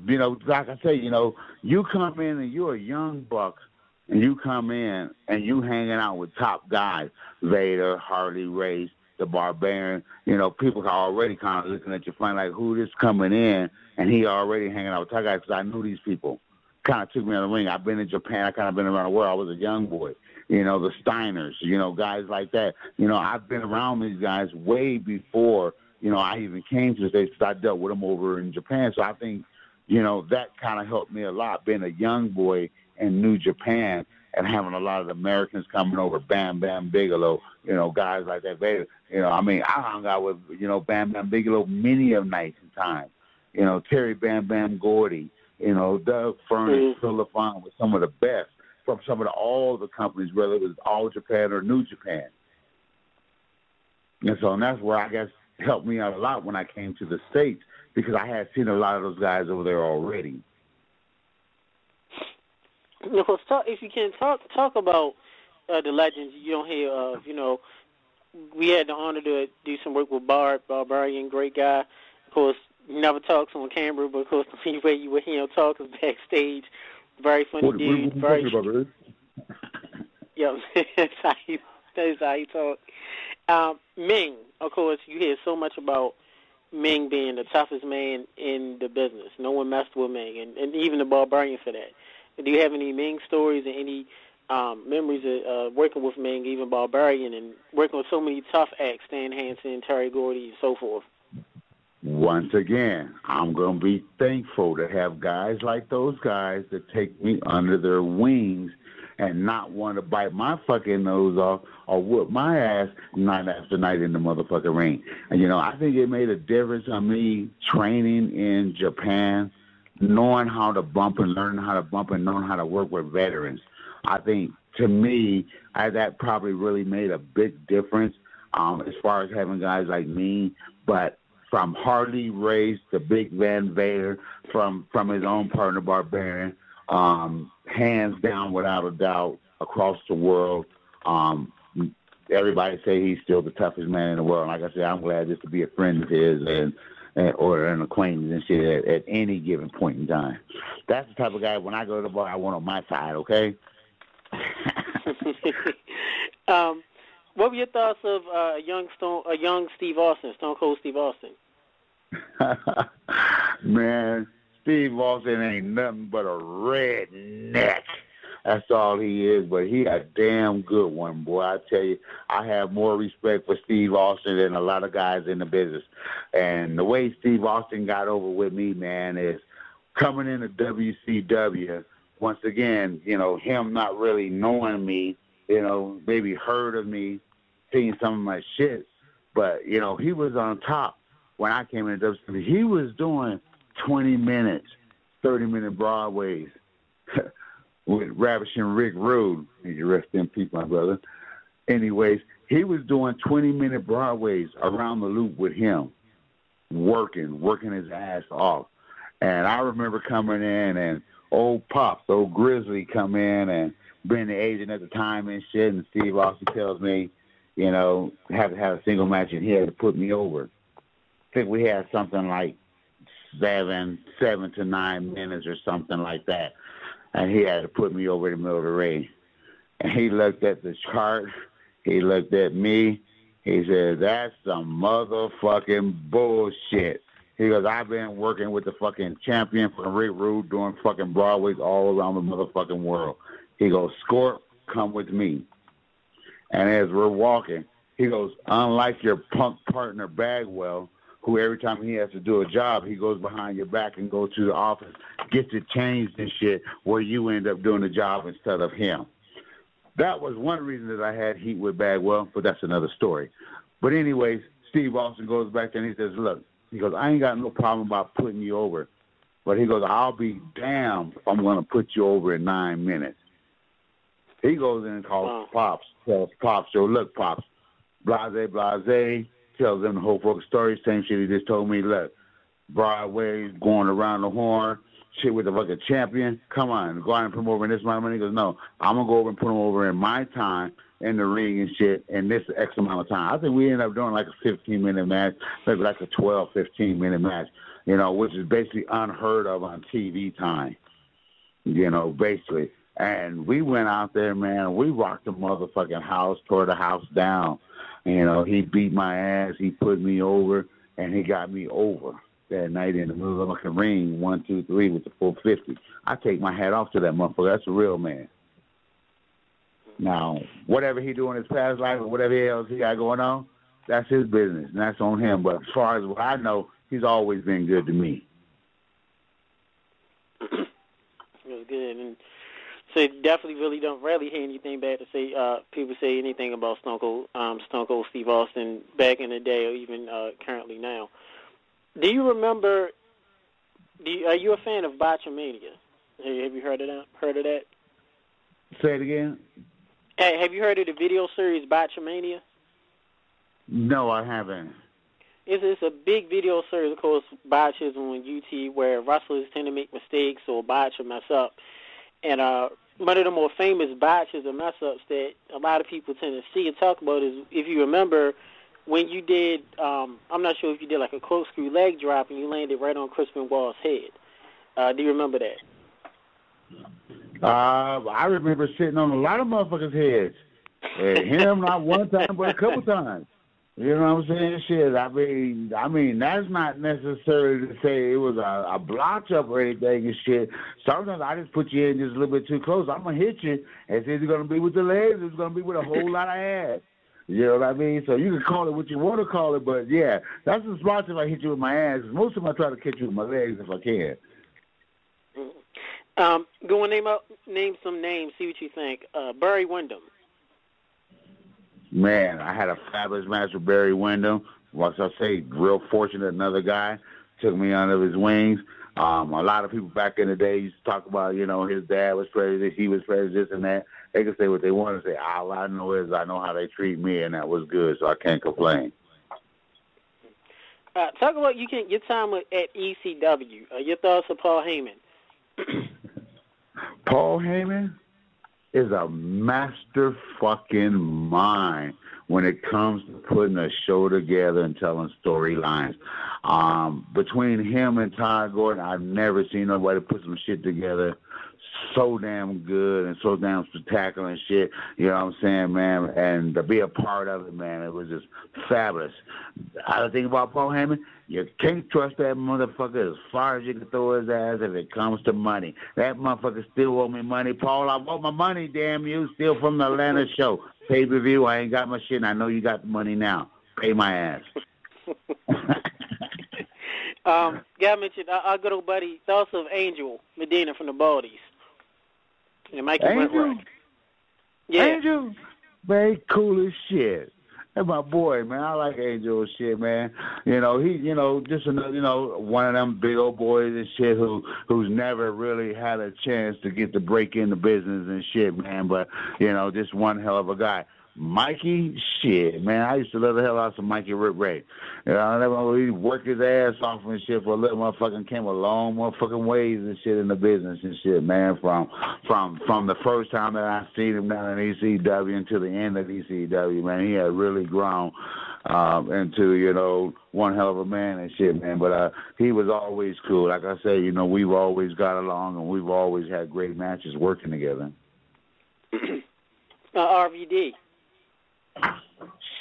You know, like I say, you know, you come in and you're a young buck, and you come in and you hanging out with top guys, Vader, Harley Race, the Barbarian, you know, people are already kind of looking at you funny, like, who this coming in, and he already hanging out with top guys because I knew these people. Kind of took me on the ring. I've been in Japan. I kind of been around the world. I was a young boy. You know, the Steiners, you know, guys like that. You know, I've been around these guys way before, you know, I even came to the States because I dealt with them over in Japan. So I think, you know, that kind of helped me a lot, being a young boy in New Japan and having a lot of Americans coming over, Bam Bam Bigelow, you know, guys like that. You know, I mean, I hung out with, you know, Bam Bam Bigelow many of nights and times. Terry Bam Bam Gordy, Doug Furnish, Phil LaFont with some of the best from all the companies, whether it was All Japan or New Japan. And that's where I guess helped me out a lot when I came to the States, because I had seen a lot of those guys over there already. If you can talk about the legends you don't hear of. We had the honor to do some work with Barbarian, great guy. Of course, never talks on camera, but of course the only way you would hear him talk is backstage. Very funny dude. What are you talking about, yeah, that's how he talk. Ming, of course, you hear so much about Ming being the toughest man in the business. No one messed with Ming, and even the Barbarian for that. Do you have any Ming stories and any memories of working with Ming, even Barbarian, and working with so many tough acts, Stan Hansen, Terry Gordy, and so forth? Once again, I'm going to be thankful to have guys like those guys that take me under their wings and not want to bite my fucking nose off or whoop my ass night after night in the motherfucking ring. And, I think it made a difference on me training in Japan, knowing how to bump and learning how to bump and knowing how to work with veterans. I think, to me, that probably really made a big difference as far as having guys like me. But from Harley Race to Big Van Vader, from his own partner Barbarian, hands down, without a doubt, across the world, everybody say he's still the toughest man in the world. Like I said, I'm glad just to be a friend of his or an acquaintance and shit at any given point in time. That's the type of guy, when I go to the bar, I want on my side, okay? What were your thoughts of a young Steve Austin, Stone Cold Steve Austin? Man, Steve Austin ain't nothing but a redneck. That's all he is, but he a damn good one, boy. I tell you, I have more respect for Steve Austin than a lot of guys in the business. And the way Steve Austin got over with me, man, is coming into WCW, once again, him not really knowing me, maybe heard of me, seen some of my shit, but, he was on top when I came into WCW. He was doing 20 minutes, 30-minute Broadways with Ravishing Rick Rude. May you rest in peace, my brother. Anyways, he was doing 20-minute Broadways around the loop with him, working his ass off. And I remember coming in and old Grizzly come in and being the agent at the time and shit, and Steve Austin tells me, have to have a single match, and he had to put me over. I think we had something like 7 to 9 minutes or something like that. And he had to put me over in the middle of the ring. And he looked at the chart. He looked at me. He said, that's some motherfucking bullshit. He goes, I've been working with the fucking champion from Rick Rude doing fucking Broadways all around the motherfucking world. He goes, Scorp, come with me. And as we're walking, he goes, unlike your punk partner Bagwell, who every time he has to do a job, he goes behind your back and goes to the office, gets it changed and shit, where you end up doing the job instead of him. That was one reason that I had heat with Bagwell, but that's another story. But anyways, Steve Austin goes back there and he says, look, he goes, I ain't got no problem about putting you over. But he goes, I'll be damned if I'm going to put you over in 9 minutes. He goes in and calls Pops, tells Pops, so look, Pops, blase, tells them the whole fucking story, same shit he just told me. Look, Broadway, going around the horn, shit with the fucking champion. Come on, go out and put him over in this amount of money. He goes, no, I'm going to go over and put him over in my time in the ring and shit in this X amount of time. I think we ended up doing like a 15-minute match, maybe like a 12, 15-minute match, which is basically unheard of on TV time, basically. And we went out there, man, we rocked the motherfucking house, tore the house down. He beat my ass, he put me over, and he got me over that night in the middle of the ring, 1, 2, 3 with the 450. I take my hat off to that motherfucker. That's a real man. Now, whatever he do in his past life or whatever else he got going on, that's his business, and that's on him. But as far as what I know, he's always been good to me. Really good. And so definitely really don't rarely hear anything bad to say. People say anything about Stone Cold Steve Austin back in the day or even currently now. Do you remember Are you a fan of Botchamania? Have you heard of that? Say it again. Hey, have you heard of the video series Botchamania? No, I haven't. It's a big video series, of course, botches on YouTube where wrestlers tend to make mistakes or botch or mess up. And one of the more famous botches or mess ups that a lot of people tend to see and talk about is, if you remember, when you did, I'm not sure if you did like a corkscrew leg drop and you landed right on Chris Benoit's head. Do you remember that? I remember sitting on a lot of motherfuckers' heads. Him not one time, but a couple times. You know what I'm saying? Shit, I mean, that's not necessarily to say it was a blotch up or anything and shit. Sometimes I just put you in just a little bit too close. I'm going to hit you. It's either going to be with the legs or it's going to be with a whole lot of ass. You know what I mean? So you can call it what you want to call it, but yeah, that's a spot if I hit you with my ass. Most of them I try to catch you with my legs if I can. Go and name some names, see what you think. Barry Windham. Man, I had a fabulous match with Barry Windham. Like I say, real fortunate. Another guy took me under his wings. A lot of people back in the day used to talk about, you know, his dad was president, he was president, this and that. They can say what they want to say. All I know is I know how they treat me, and that was good, so I can't complain. Talk about your time at ECW. Your thoughts of Paul Heyman. Paul Heyman is a master fucking mind when it comes to putting a show together and telling storylines. Between him and Ty Gordon, I've never seen nobody put some shit together so damn good and so damn spectacular and shit. You know what I'm saying, man? And to be a part of it, man, it was just fabulous. The thing about Paul Heyman, you can't trust that motherfucker as far as you can throw his ass if it comes to money. That motherfucker still owe me money. Paul, I want my money, damn you. Still from the Atlanta show. Pay-per-view, I ain't got my shit, and I know you got the money now. Pay my ass. Yeah, I mentioned our good old buddy, thoughts of Angel Medina from the Baldies. And Mikey Wentworth. Yeah. Angel, man, cool as shit. That's my boy, man. I like Angel and shit, man. You know, he, you know, just another, you know, one of them big old boys and shit who's never really had a chance to get to break into business and shit, man. But, you know, just one hell of a guy. Mikey, shit, man. I used to love the hell out of Mikey Rip Ray. You know, he worked his ass off and shit for a little motherfucking came a long motherfucking ways and shit in the business and shit, man. From the first time that I seen him down in ECW until the end of ECW, man, he had really grown into, you know, one hell of a man and shit, man. But he was always cool. Like I say, you know, we've always got along and we've always had great matches working together. RVD.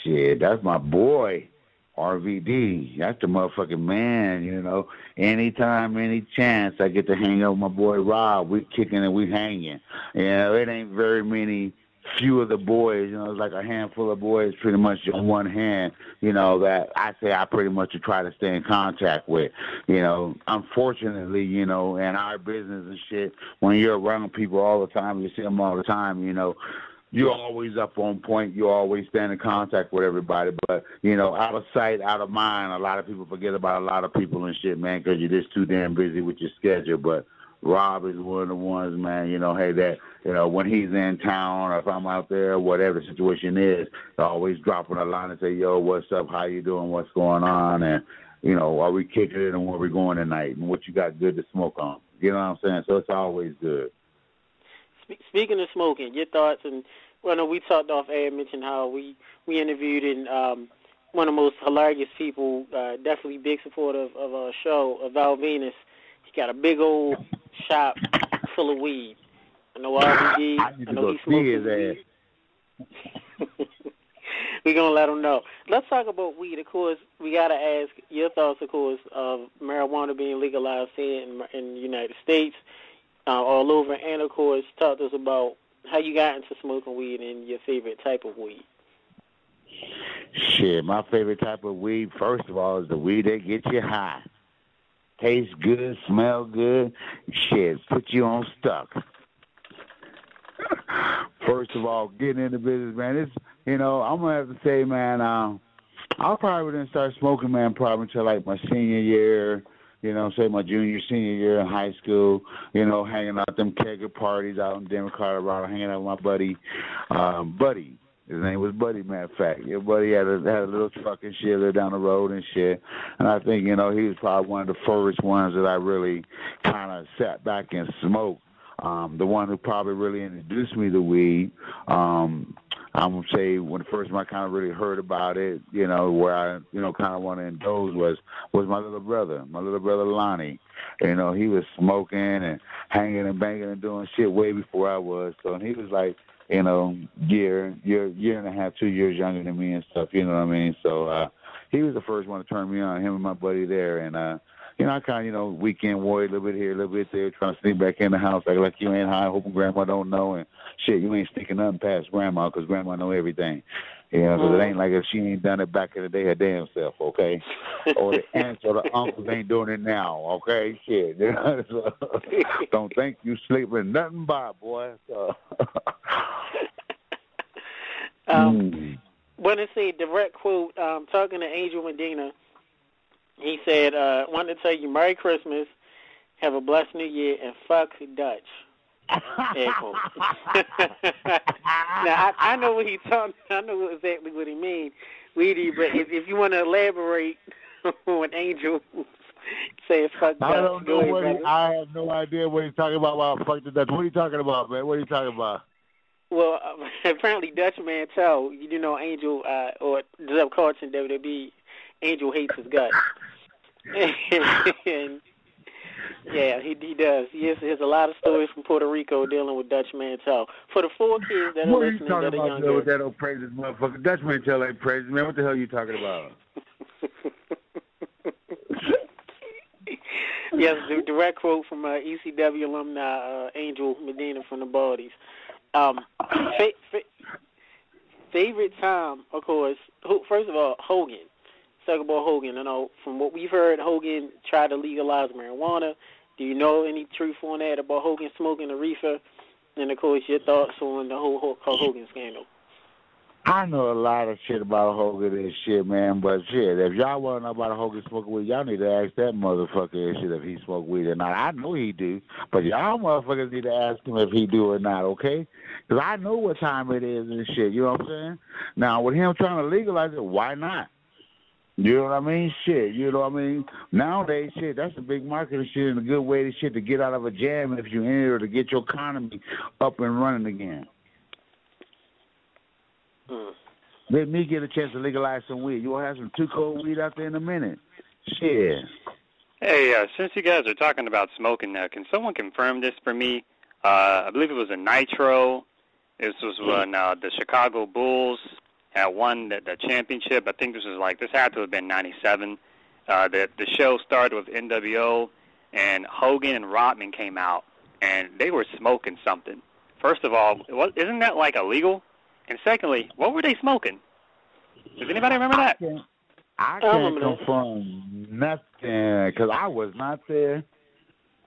Shit, that's my boy, RVD. That's the motherfucking man, you know. Anytime, any chance I get to hang out with my boy Rob, we kicking and we hanging. You know, it ain't very many, few of the boys, you know, it's like a handful of boys pretty much on one hand, you know, that I say I pretty much try to stay in contact with. You know, unfortunately, you know, in our business and shit, when you're around people all the time, you see them all the time, you know, you're always up on point. You always stand in contact with everybody. But, you know, out of sight, out of mind, a lot of people forget about a lot of people and shit, man, because you're just too damn busy with your schedule. But Rob is one of the ones, man, you know, hey, that, you know, when he's in town or if I'm out there, whatever the situation is, always dropping a line and say, yo, what's up? How you doing? What's going on? And, you know, are we kicking it and where we going tonight? And what you got good to smoke on? You know what I'm saying? So it's always good. Speaking of smoking, your thoughts, and well, no, we talked off air, mentioned how we interviewed and one of the most hilarious people, definitely big supporter of our show, Val Venus. He got a big old shop full of weed. I know RVD. I know he smokes weed. We're going to let him know. Let's talk about weed. Of course, we got to ask your thoughts, of course, of marijuana being legalized here in the United States. All over, and of course, talk to us about how you got into smoking weed and your favorite type of weed. Shit, my favorite type of weed, first of all, is the weed that gets you high. Tastes good, smell good, shit, put you on stuck. First of all, getting into business, man, it's, you know, I'm going to have to say, man, I probably didn't start smoking, man, probably until like my senior year, you know, say my junior, senior year in high school, you know, hanging out them kegger parties out in Denver, Colorado, hanging out with my buddy, Buddy. His name was Buddy, matter of fact. Your buddy had a little truck and shit there down the road and shit. And I think, you know, he was probably one of the first ones that I really kind of sat back and smoked. The one who probably really introduced me to weed. I'm going to say when the first time I kind of really heard about it, you know, where I, you know, kind of want to indulge was my little brother Lonnie. You know, he was smoking and hanging and banging and doing shit way before I was. So, and he was like, you know, year and a half, 2 years younger than me and stuff, you know what I mean? So he was the first one to turn me on, him and my buddy there. And, you know, I kind of, you know, weekend warrior, a little bit here, a little bit there, trying to sneak back in the house like you ain't high, hoping grandma don't know. And shit, you ain't sneaking nothing past grandma because grandma know everything. You know, because it ain't like if she ain't done it back in the day her damn self, okay? Or the aunts or the uncles ain't doing it now, okay? Shit. You know? So, don't think you sleeping nothing by, boy. So. Want to say direct quote, talking to Angel Medina, he said, wanted to tell you Merry Christmas, have a blessed New Year, and fuck Dutch. Now, I know what he's talking. I know exactly what he means, Weedy. But if you want to elaborate on Angel saying "fuck Dutch," I don't know I have no idea what he's talking about. About fuck the Dutch. What are you talking about, man? What are you talking about? Well, apparently Dutch Mantel, you know, Angel or Zeb Carlton, WWE, Angel hates his guts. and yeah, he does. He has a lot of stories from Puerto Rico dealing with Dutch Mantel. For the 4 kids that are listening that are younger. What that old praise this motherfucker? Dutch Mantel ain't praise, man. What the hell are you talking about? Yes, the direct quote from ECW alumni Angel Medina from the Baldies. Favorite time, of course. First of all, Hogan. Talk about Hogan. You know, from what we've heard, Hogan tried to legalize marijuana. Do you know any truth on that about Hogan smoking the reefer? And of course, your thoughts on the whole Hogan scandal. I know a lot of shit about Hogan and shit, man, but shit, if y'all want to know about Hogan smoking weed, y'all need to ask that motherfucker and shit if he smoke weed or not. I know he do, but y'all motherfuckers need to ask him if he do or not, okay? Because I know what time it is and shit, you know what I'm saying? Now, with him trying to legalize it, why not? You know what I mean? Shit, you know what I mean? Nowadays, shit, that's a big market and shit and a good way to shit to get out of a jam if you're in it or to get your economy up and running again. Let me get a chance to legalize some weed. You'll have some too cold weed out there in a minute. Shit. Hey, since you guys are talking about smoking now, can someone confirm this for me? I believe it was a Nitro. This was when the Chicago Bulls had won the championship. I think this had to have been 97. The show started with NWO, and Hogan and Rodman came out, and they were smoking something. First of all, isn't that like illegal? And secondly, what were they smoking? Does anybody remember that? I can't confirm nothing because I was not there.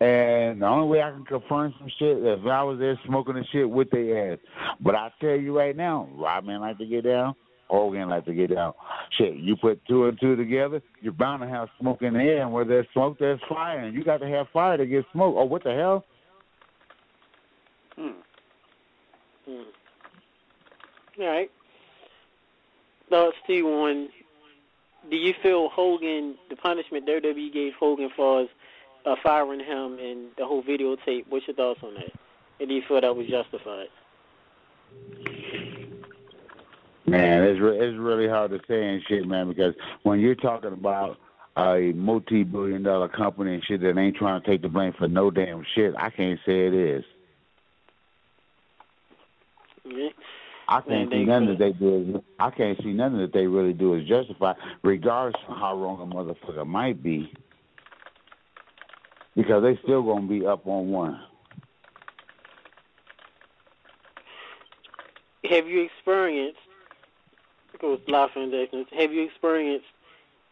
And the only way I can confirm some shit is if I was there smoking the shit with their ass. But I tell you right now, Rodman like to get down, Hogan like to get down. Shit, you put 2 and 2 together, you're bound to have smoke in the air. And where there's smoke, there's fire. And you got to have fire to get smoke. Oh, what the hell? All right. Thoughts to you on, do you feel Hogan, the punishment WWE gave Hogan for firing him and the whole videotape, what's your thoughts on that? And do you feel that was justified? Man, it's really hard to say and shit, man, because when you're talking about a multi-billion-dollar company and shit that ain't trying to take the blame for no damn shit, I can't say it is. Yeah. I can't see nothing that they do. I can't see nothing that they really do is justified, regardless of how wrong a motherfucker might be, because they still gonna be up on one. Have you experienced? Because live foundations. Have you experienced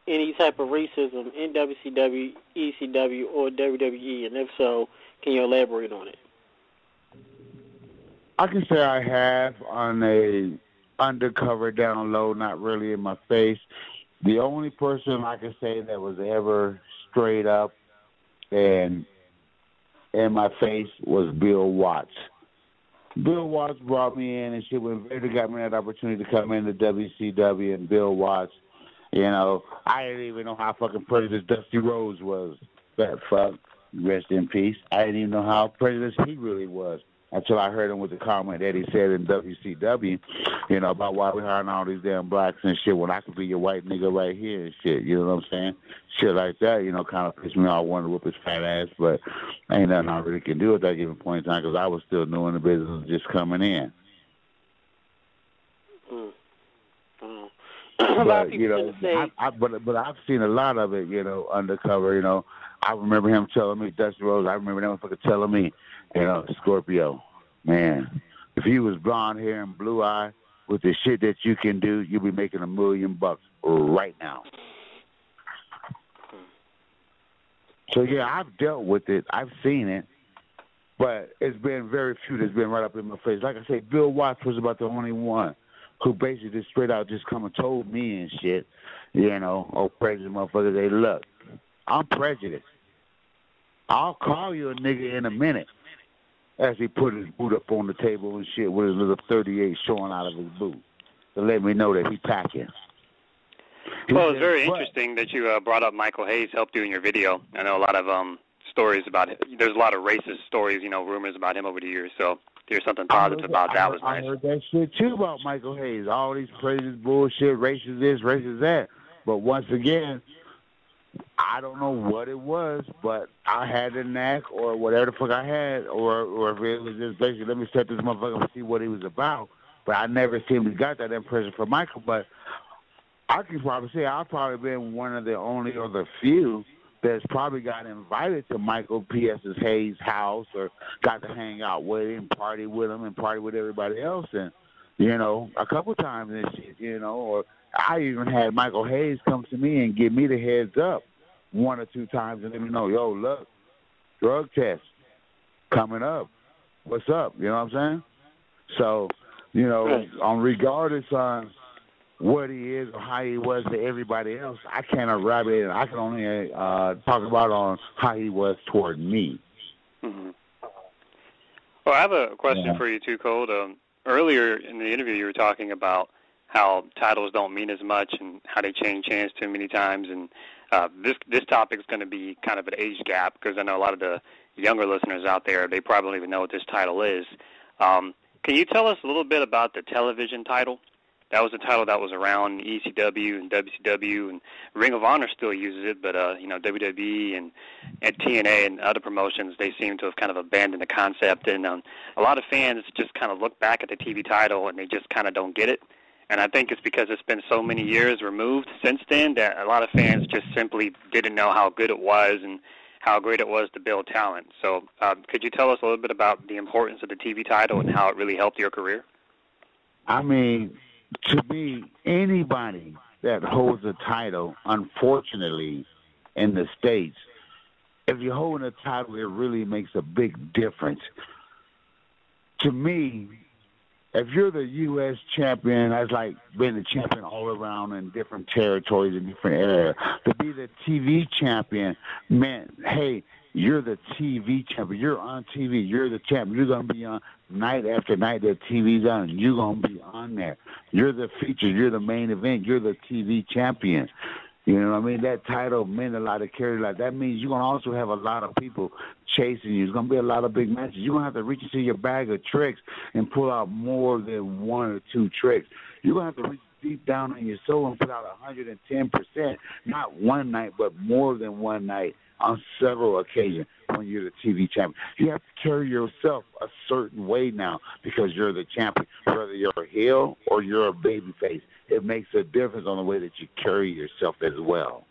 any type of racism in WCW, ECW, or WWE? And if so, can you elaborate on it? I can say I have on a undercover down low, not really in my face. The only person I can say that was ever straight up and in my face was Bill Watts. Bill Watts brought me in and shit. When Vader got me that opportunity to come into WCW, and Bill Watts, you know, I didn't even know how fucking prejudiced Dusty Rhodes was. That fuck, rest in peace. I didn't even know how prejudiced he really was until I heard him with the comment that he said in WCW, you know, about why we hiring all these damn blacks and shit when I could be your white nigga right here and shit. You know what I'm saying? Shit like that, you know, kind of pissed me off. I wanted to whoop his fat ass, but ain't nothing I really can do at that given point in time because I was still new in the business, just coming in. But you know, but I've seen a lot of it, you know, undercover. You know, I remember him telling me, Dusty Rhodes. I remember that motherfucker telling me, you know, Scorpio, man, if you was blonde hair and blue eye with the shit that you can do, you'd be making $1 million right now. So yeah, I've dealt with it. I've seen it, but it's been very few that's been right up in my face. Like I say, Bill Watts was about the only one who basically just straight out just come and told me and shit, you know, oh, prejudiced motherfuckers, hey, look, I'm prejudiced. I'll call you a nigga in a minute. As he put his boot up on the table and shit with his little 38 showing out of his boot to let me know that he packing. Well, it's very interesting that you brought up Michael Hayes helped you in your video. I know a lot of stories about it. There's a lot of racist stories, you know, rumors about him over the years. So there's something positive about that. Was nice. I heard that shit too about Michael Hayes. All these prejudiced bullshit, racist this, racist that. But once again, I don't know what it was, but I had the knack or whatever the fuck I had, or if it was just basically, let me set this motherfucker and see what he was about. But I never seemed to got that impression from Michael. But I can probably say I've probably been one of the only or the few that's probably got invited to Michael P.S.'s Hayes' house or got to hang out with him, party with him, and party with everybody else. And, you know, a couple times and shit, you know, or I even had Michael Hayes come to me and give me the heads up 1 or 2 times and let me know, yo, look, drug test coming up. What's up? You know what I'm saying? So, you know, on regardless on what he is or how he was to everybody else, I can't elaborate. I can only talk about on how he was toward me. Mm-hmm. Well, I have a question for you too, Cold. Earlier in the interview, you were talking about how titles don't mean as much and how they change hands too many times. And this topic is going to be kind of an age gap because I know a lot of the younger listeners out there, they probably don't even know what this title is. Can you tell us a little bit about the television title? That was a title that was around ECW and WCW, and Ring of Honor still uses it, but you know, WWE and TNA and other promotions, they seem to have kind of abandoned the concept. And a lot of fans just kind of look back at the TV title and they just kind of don't get it. And I think it's because it's been so many years removed since then that a lot of fans just simply didn't know how good it was and how great it was to build talent. So could you tell us a little bit about the importance of the TV title and how it really helped your career? I mean, to me, anybody that holds a title, unfortunately, in the States, if you're holding a title, it really makes a big difference. To me, if you're the U.S. champion, that's like being the champion all around in different territories and different areas. To be the TV champion meant, hey, you're the TV champion. You're on TV. You're the champion. You're going to be on night after night that TV's on. You're going to be on there. You're the feature. You're the main event. You're the TV champion. You know what I mean? That title meant a lot to carry. Like that means you're going to also have a lot of people chasing you. There's going to be a lot of big matches. You're going to have to reach into your bag of tricks and pull out more than 1 or 2 tricks. You're going to have to reach deep down in your soul and put out 110%, not one night, but more than one night on several occasions when you're the TV champion. You have to carry yourself a certain way now because you're the champion, whether you're a heel or you're a babyface. It makes a difference on the way that you carry yourself as well.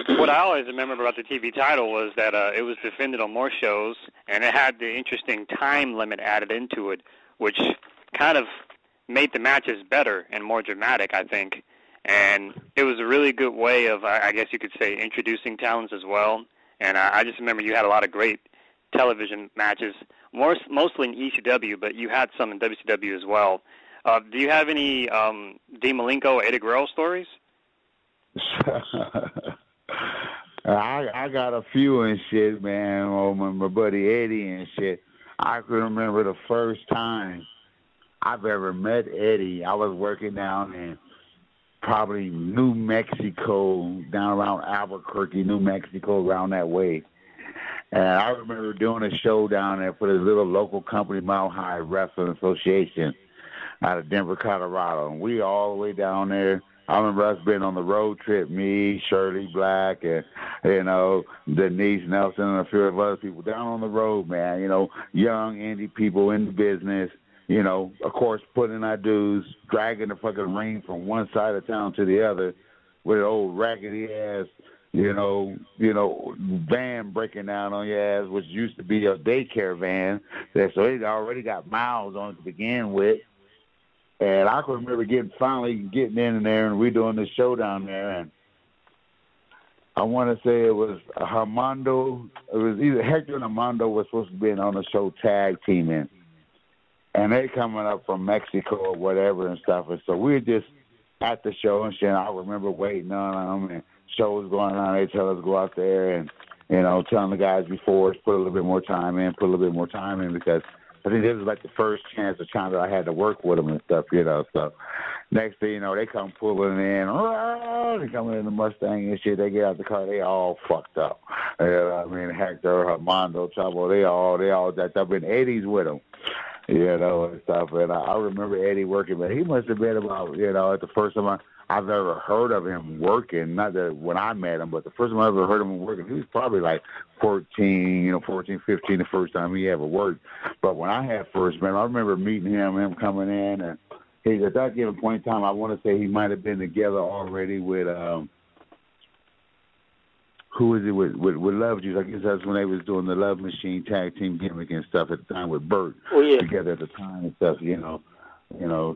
What I always remember about the TV title was that it was defended on more shows, and it had the interesting time limit added into it, which kind of made the matches better and more dramatic, I think. And it was a really good way of, I guess you could say, introducing talents as well. And I just remember you had a lot of great television matches, mostly in ECW, but you had some in WCW as well. Do you have any Dean Malenko or Eddie Guerrero stories? I got a few and shit, man. Oh, my buddy Eddie and shit. I can remember the first time I've ever met Eddie. I was working down in probably New Mexico, down around Albuquerque, New Mexico, around that way. And I remember doing a show down there for this little local company, Mile High Wrestling Association, out of Denver, Colorado. And we all the way down there. I remember us being on the road trip, me, Shirley Black, and, Denise Nelson and a few of other people down on the road, man. Young indie people in the business, of course, putting in our dues, dragging the fucking ring from one side of town to the other with an old raggedy ass, van breaking down on your ass, which used to be a daycare van. So it already got miles on it to begin with. And I can remember finally getting in there, and we doing the show down there, and I want to say it was Armando. It was either Hector and Armando was supposed to be on the show tag teaming, and they coming up from Mexico or whatever and stuff. And so we were just at the show and shit. I remember waiting on them, and show was going on. They tell us to go out there and telling the guys before put a little bit more time in, because I think this was like the first chance of time that I had to work with them and stuff, So next thing you know, they come pulling in. They come in the Mustang and shit. They get out the car. They all fucked up. Hector, Armando, Chavo, they all jacked up in 80s with them, and stuff. And I remember Eddie working, but he must have been about, at the first time I've ever heard of him working, not that when I met him, but the first time I ever heard of him working, he was probably like 14, 15 the first time he ever worked. But when I had first met him, I remember meeting him coming in, and he, at that given point in time, I want to say he might have been together already with, who was it with Love Juice? I guess that's when they was doing the Love Machine tag team gimmick and stuff at the time with Bert together at the time and stuff,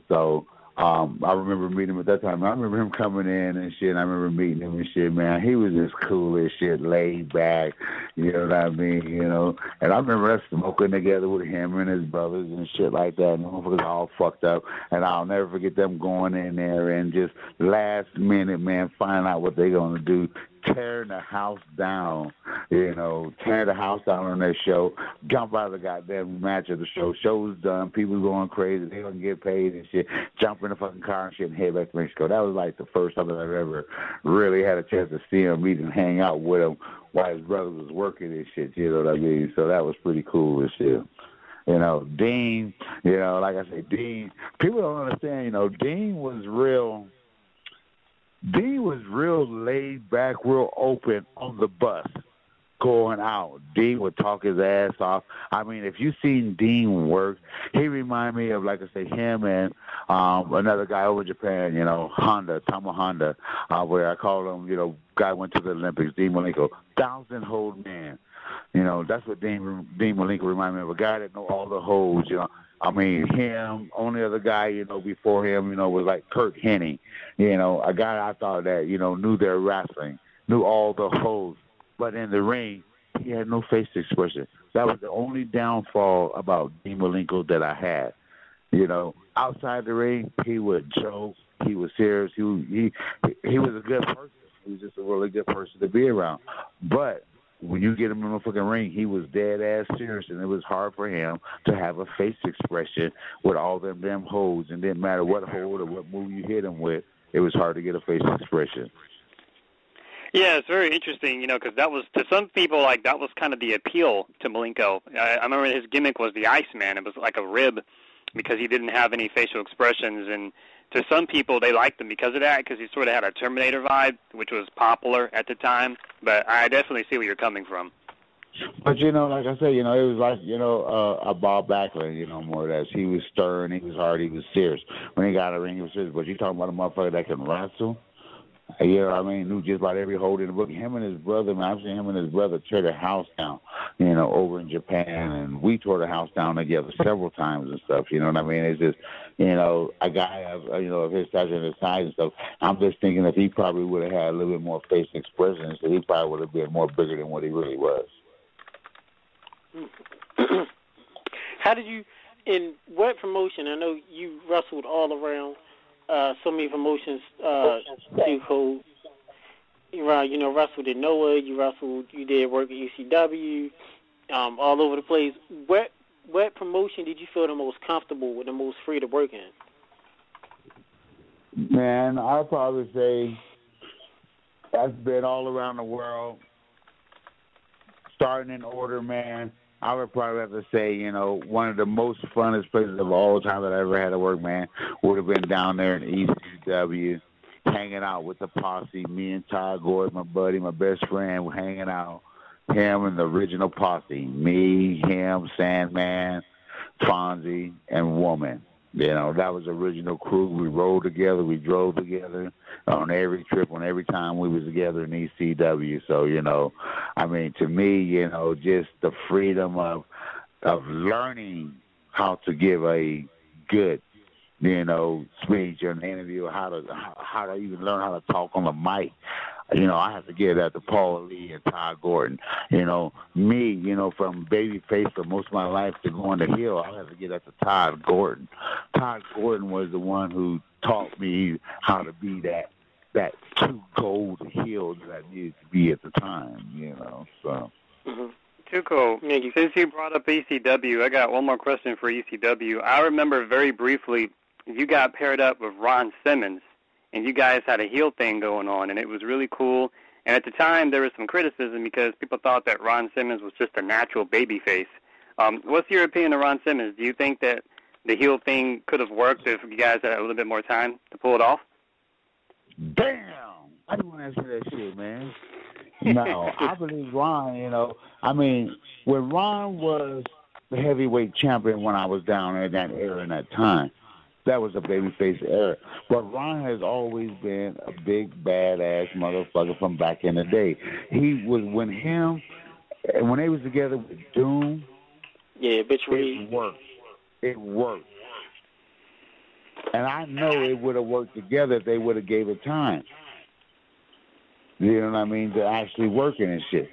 so... I remember meeting him at that time. I remember him coming in and shit. And I remember meeting him and shit, man. He was just cool as shit, laid back. You know what I mean? And I remember us smoking together with him and his brothers and shit like that. And the motherfuckers all fucked up. And I'll never forget them going in there and just last minute, man, finding out what they're going to do. Tearing the house down, tearing the house down on their show, jump out of the goddamn match of the show. Show's done, people going crazy, they don't get paid and shit, jump in the fucking car and shit and head back to Mexico. That was like the first time that I've ever really had a chance to see him, meet and hang out with him while his brother was working and shit, you know what I mean? So that was pretty cool and shit. Dean, like I said, Dean, people don't understand, Dean was real laid back, real open on the bus going out. Dean would talk his ass off. I mean, if you seen Dean work, he reminded me of, like I say, him and another guy over in Japan, Tama Honda, where I called him, guy went to the Olympics, Dean Malenko, 1,000-hold man. That's what Dean Malenko reminded me of, a guy that know all the holds, I mean, him, only other guy, before him, was like Kurt Hennig, a guy I thought that, knew their wrestling, knew all the holds. But in the ring, he had no face expression. That was the only downfall about Dean Malenko that I had. Outside the ring, he would joke, he was serious, he was a good person. He was just a really good person to be around. But when you get him in the fucking ring, he was dead ass serious, and it was hard for him to have a face expression with all them damn holds. And didn't matter what hold or what move you hit him with, it was hard to get a face expression. Yeah, it's very interesting, because that was, to some people, like, that was kind of the appeal to Malenko. I remember his gimmick was the Iceman. It was like a rib because he didn't have any facial expressions, and to some people, they liked him because of that, because he sort of had a Terminator vibe, which was popular at the time. But I definitely see where you're coming from. But, like I said, it was like, a Bob Backlund, more or less. He was stern, he was hard, he was serious. When he got in the ring, he was serious. But you talking about a motherfucker that can wrestle? Knew just about every hold in the book. Him and his brother, man, I've seen him and his brother tear the house down, over in Japan. And we tore the house down together several times and stuff, you know what I mean? It's just, a guy of his stature and his size and stuff. I'm just thinking if he probably would have had a little bit more face expression, so he probably would have been more bigger than what he really was. How did you, in what promotion, I know you wrestled all around so many promotions, too cold. You know, wrestled in Noah. You did work at ECW, all over the place. What promotion did you feel the most comfortable with, the most free to work in? Man, I'd probably say I've been all around the world, starting in order, man. I would probably have to say, you know, one of the most funnest places of all time that I ever had to work, man, would have been down there in ECW, hanging out with the posse, me and Todd Gordon, my buddy, my best friend, were hanging out. Him and the original posse, me, him, Sandman, Fonzie, and Woman. You know, that was the original crew. We rode together, we drove together on every trip, on every time we was together in ECW. So, you know, I mean, to me, you know, just the freedom of learning how to give a good, you know, speech or an interview, how to even learn how to talk on the mic. You know, I have to give that to Paul Lee and Todd Gordon. You know, me, you know, from babyface for most of my life to going to heel, I have to give that to Todd Gordon. Todd Gordon was the one who taught me how to be that true gold heel that I needed to be at the time, you know, so. Mm-hmm. Too cool. Since you brought up ECW, I got one more question for ECW. I remember very briefly you got paired up with Ron Simmons, and you guys had a heel thing going on, and it was really cool. And at the time, there was some criticism because people thought that Ron Simmons was just a natural babyface. What's your opinion of Ron Simmons? Do you think that the heel thing could have worked if you guys had a little bit more time to pull it off? Damn! I didn't want to ask you that shit, man. No, I believe Ron, you know, I mean, when Ron was the heavyweight champion when I was down there in that era and that time, that was a babyface era. But Ron has always been a big, badass motherfucker from back in the day. He was, when they was together with Doom, yeah, bitch, it worked. It worked. And I know it would have worked together if they would have gave it time. You know what I mean? To actually working and shit.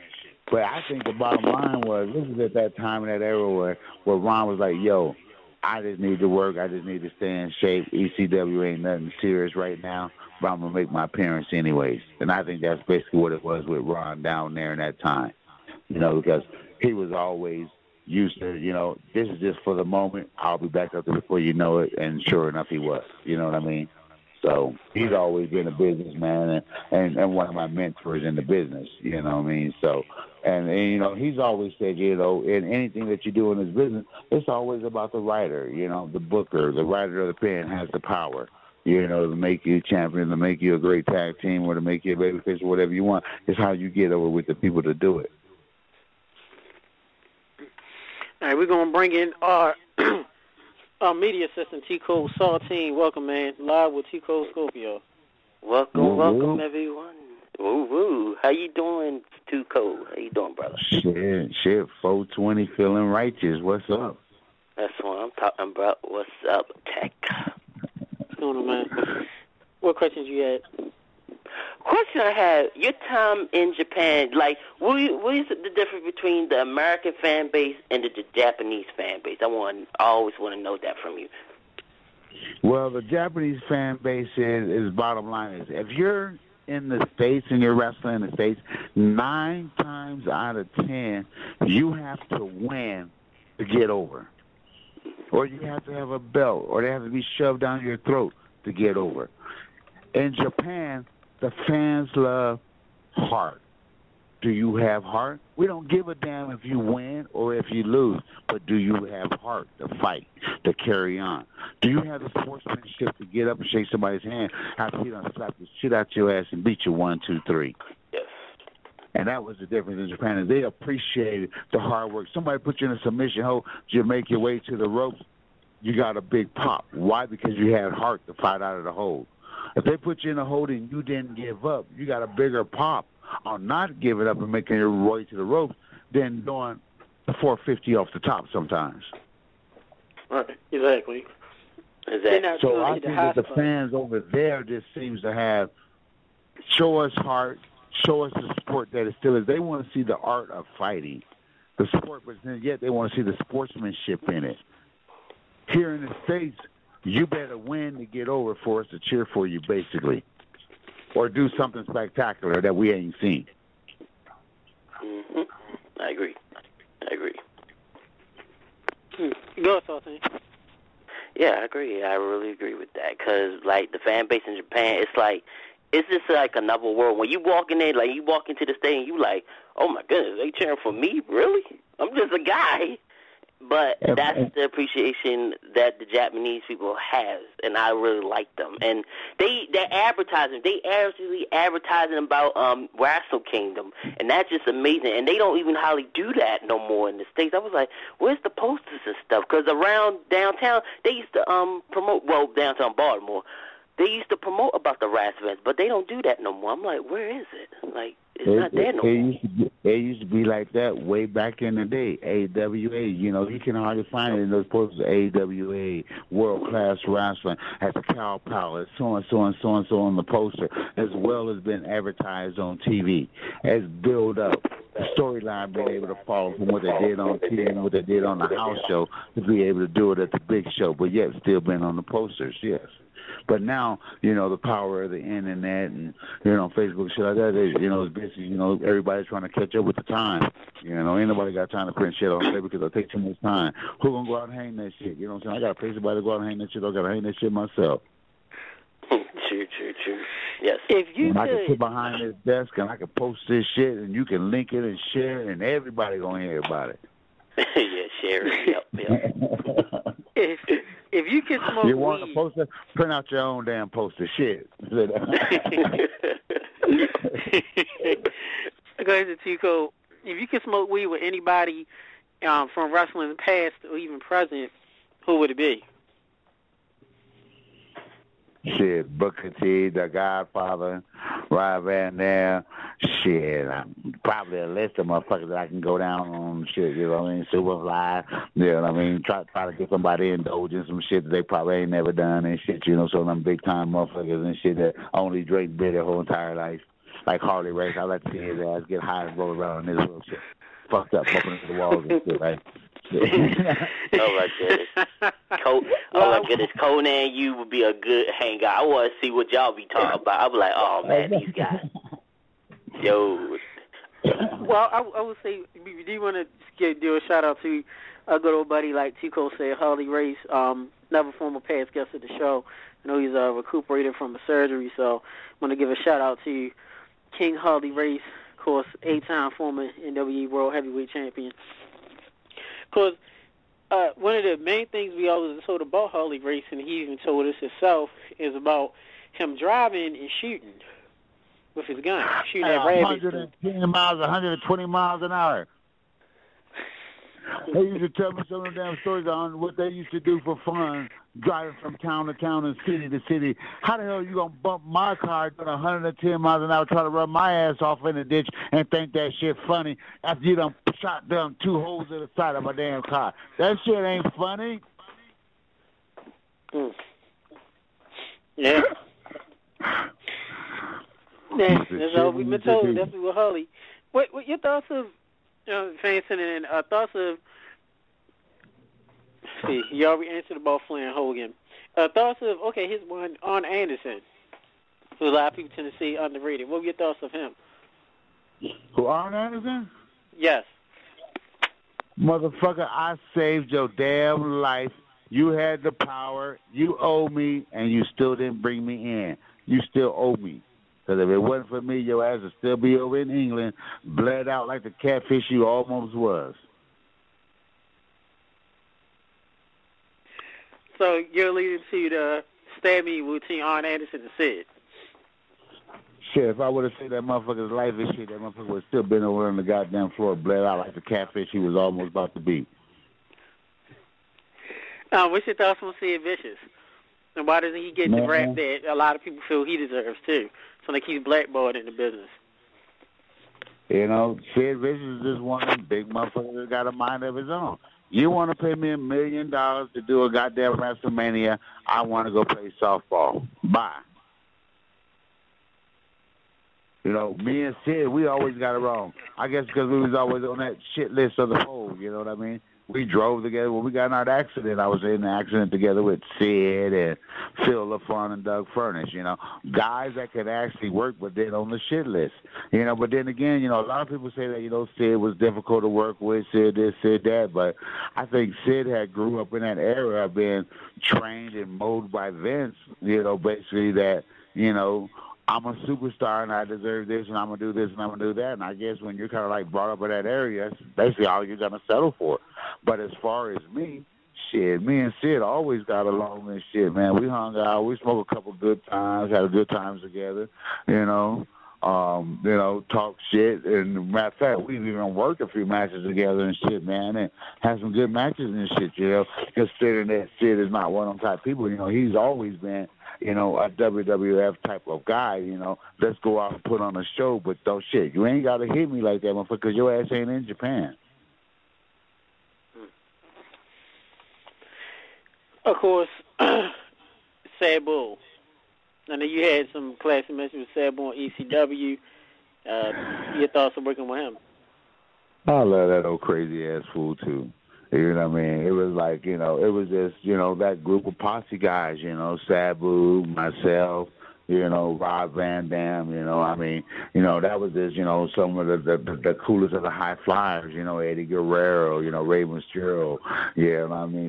But I think the bottom line was, this is at that time in that era where Ron was like, yo, I just need to work. I just need to stay in shape. ECW ain't nothing serious right now, but I'm going to make my appearance anyways. And I think that's basically what it was with Ron down there in that time. You know, because he was always used to, you know, this is just for the moment. I'll be back up there before you know it. And sure enough, he was. You know what I mean? So he's always been a businessman and one of my mentors in the business, you know what I mean? So, and you know, he's always said, you know, in anything that you do in this business, it's always about the writer, you know, the booker, the writer of the pen has the power, you know, to make you a champion, to make you a great tag team, or to make you a babyface, or whatever you want. It's how you get over with the people to do it. All right, we're going to bring in our media assistant, T-Code Saltine. Welcome, man. Live with T-Code Scorpio. Welcome, everyone. Woo. How you doing, T-Code? How you doing, brother? Shit, 420 feeling righteous. What's up? That's what I'm talking about. What's up, Tech? What's going on, man? What questions you had? Question I had, your time in Japan, like, what is the difference between the American fan base and the Japanese fan base? I always want to know that from you. Well, the Japanese fan base is bottom line is, if you're in the States and you're wrestling in the States, 9 times out of 10, you have to win to get over. Or you have to have a belt, or they have to be shoved down your throat to get over. In Japan, the fans love heart. Do you have heart? We don't give a damn if you win or if you lose, but do you have heart to fight, to carry on? Do you have the sportsmanship to get up and shake somebody's hand after he done slapped the shit out your ass and beat you 1, 2, 3? Yes. And that was the difference in Japan, is they appreciated the hard work. Somebody put you in a submission hold, you make your way to the ropes, you got a big pop. Why? Because you had heart to fight out of the hold. If they put you in a hold and you didn't give up, you got a bigger pop on not giving up and making your way to the ropes than doing the 450 off the top sometimes. Right, exactly. So I think that the fans over there just seems to have, show us heart, show us the sport that it still is. They want to see the art of fighting, the sport, but then yet they want to see the sportsmanship in it. Here in the States, you better win to get over for us to cheer for you, basically. or do something spectacular that we ain't seen. Mhm. I agree. Go, Sultan. Yeah, I agree. I really agree with that. Cause like the fan base in Japan, it's just like another world. When you walk in there, like you walk into the stadium, you like, oh my goodness, they cheering for me? Really? I'm just a guy. But that's the appreciation that the Japanese people have, and I really like them. And they're advertising. They actually advertising about Wrestle Kingdom, and that's just amazing. And they don't even hardly do that no more in the States. I was like, where's the posters and stuff? Because around downtown, they used to promote, well, downtown Baltimore, they used to promote about the Ras events, but they don't do that no more. I'm like, where is it? Like, it's not there no more. It used to be like that way back in the day. AWA, you can hardly find it in those posters. AWA, World Class Wrestling, at the Cow Palace, so and so and so and so on the poster, as well as been advertised on TV, as build up. The storyline being able to follow from what they did on TV and what they did on the house show to be able to do it at the big show, but yet still been on the posters, yes. But now, the power of the internet and, Facebook, shit like that, it's basically, everybody's trying to catch up with the time. Ain't nobody got time to print shit on paper because it'll take too much time. Who gonna go out and hang that shit? You know what I'm saying? I gotta pay somebody to go out and hang that shit. I gotta hang that shit myself. True. Yes. If you I can sit behind this desk and I can post this shit and you can link it and share it and everybody gonna hear about it. Yeah, share it. Yep. If you can smoke you want weed, a poster? Print out your own damn poster. Shit. Go ahead, Tico. If you could smoke weed with anybody from wrestling past or even present, who would it be? Shit, Booker T, The Godfather, Rob Van Dam. Shit, probably a list of motherfuckers that I can go down on. Shit, you know what I mean? Superfly, you know what I mean? Try to get somebody indulged in some shit that they probably ain't never done and shit. So them big time motherfuckers and shit that only drink beer their whole entire life, like Harley Race. I like to see his ass get high and roll around in this little shit, fucked up, bumping into the walls and shit, right? Oh my goodness, Conan, you would be a good hangout. I want to see what y'all be talking about. I'll be like, oh man, these guys. Yo. Well, I would say, do you want to do a shout out to a good old buddy like Tico said, Harley Race, never former past guest of the show. I know he's recuperated from a surgery, so I want to give a shout out to King Harley Race, of course, 8-time former NWE World Heavyweight Champion. Because one of the main things we always told about Harley Race, and he even told us himself, is about him driving and shooting with his gun, shooting at rabbits. 110 miles, 120 miles an hour. They used to tell me some of the damn stories on what they used to do for fun, driving from town to town and city to city. How the hell are you going to bump my car doing 110 miles an hour, try to run my ass off in the ditch and think that shit funny after you done shot down 2 holes in the side of my damn car? That shit ain't funny. Yeah. That's all we've been told, definitely with Harley. What your thoughts of Fanson and thoughts of, see, you already answered about Flair and Hogan. Thoughts of, here's one, Arn Anderson, who a lot of people tend to say underrated. What were your thoughts of him? Who, Arn Anderson? Yes. Motherfucker, I saved your damn life. You had the power. You owe me, and you still didn't bring me in. You still owe me. Because if it wasn't for me, your ass would still be over in England, bled out like the catfish you almost was. So you're leading to the stab me between Arn Anderson and Sid. Shit, if I would have saved that motherfucker's life and shit, that motherfucker would have still been over on the goddamn floor, bled out like the catfish he was almost about to be. What's your thoughts on Sid Vicious? And why doesn't he get the rap that a lot of people feel he deserves, too? So they keep blackballed in the business. Sid Vicious is just one of them big motherfuckers that got a mind of his own. You want to pay me $1 million to do a goddamn WrestleMania, I want to go play softball. Bye. Me and Sid, we always got it wrong. I guess because we was always on that shit list of the whole, you know what I mean? We drove together. When we got in our accident, I was in the accident together with Sid and Phil LaFon and Doug Furnace, guys that could actually work, but then on the shit list, But then again, a lot of people say that, Sid was difficult to work with, Sid this, Sid that, but I think Sid had grew up in that era of being trained and molded by Vince, basically that, I'm a superstar and I deserve this and I'm going to do this and I'm going to do that. And I guess when you're kind of like brought up in that area, that's basically all you're going to settle for. But as far as me, shit, me and Sid always got along and shit, man. We hung out, we smoked a couple good times, had good times together, talk shit. And matter of fact, we've even worked a few matches together and shit, man, and had some good matches and shit, considering that Sid is not one of them type of people, he's always been a WWF type of guy, let's go out and put on a show, but don't shit. You ain't got to hit me like that, motherfucker, because your ass ain't in Japan. Of course, Sabu. I know you had some classic matches with Sabu on ECW. Your thoughts on working with him? I love that old crazy-ass fool, too. You know what I mean? It was like, it was just, that group of posse guys, Sabu, myself, Rob Van Dam, that was just, some of the coolest of the high flyers, Eddie Guerrero, Rey Mysterio,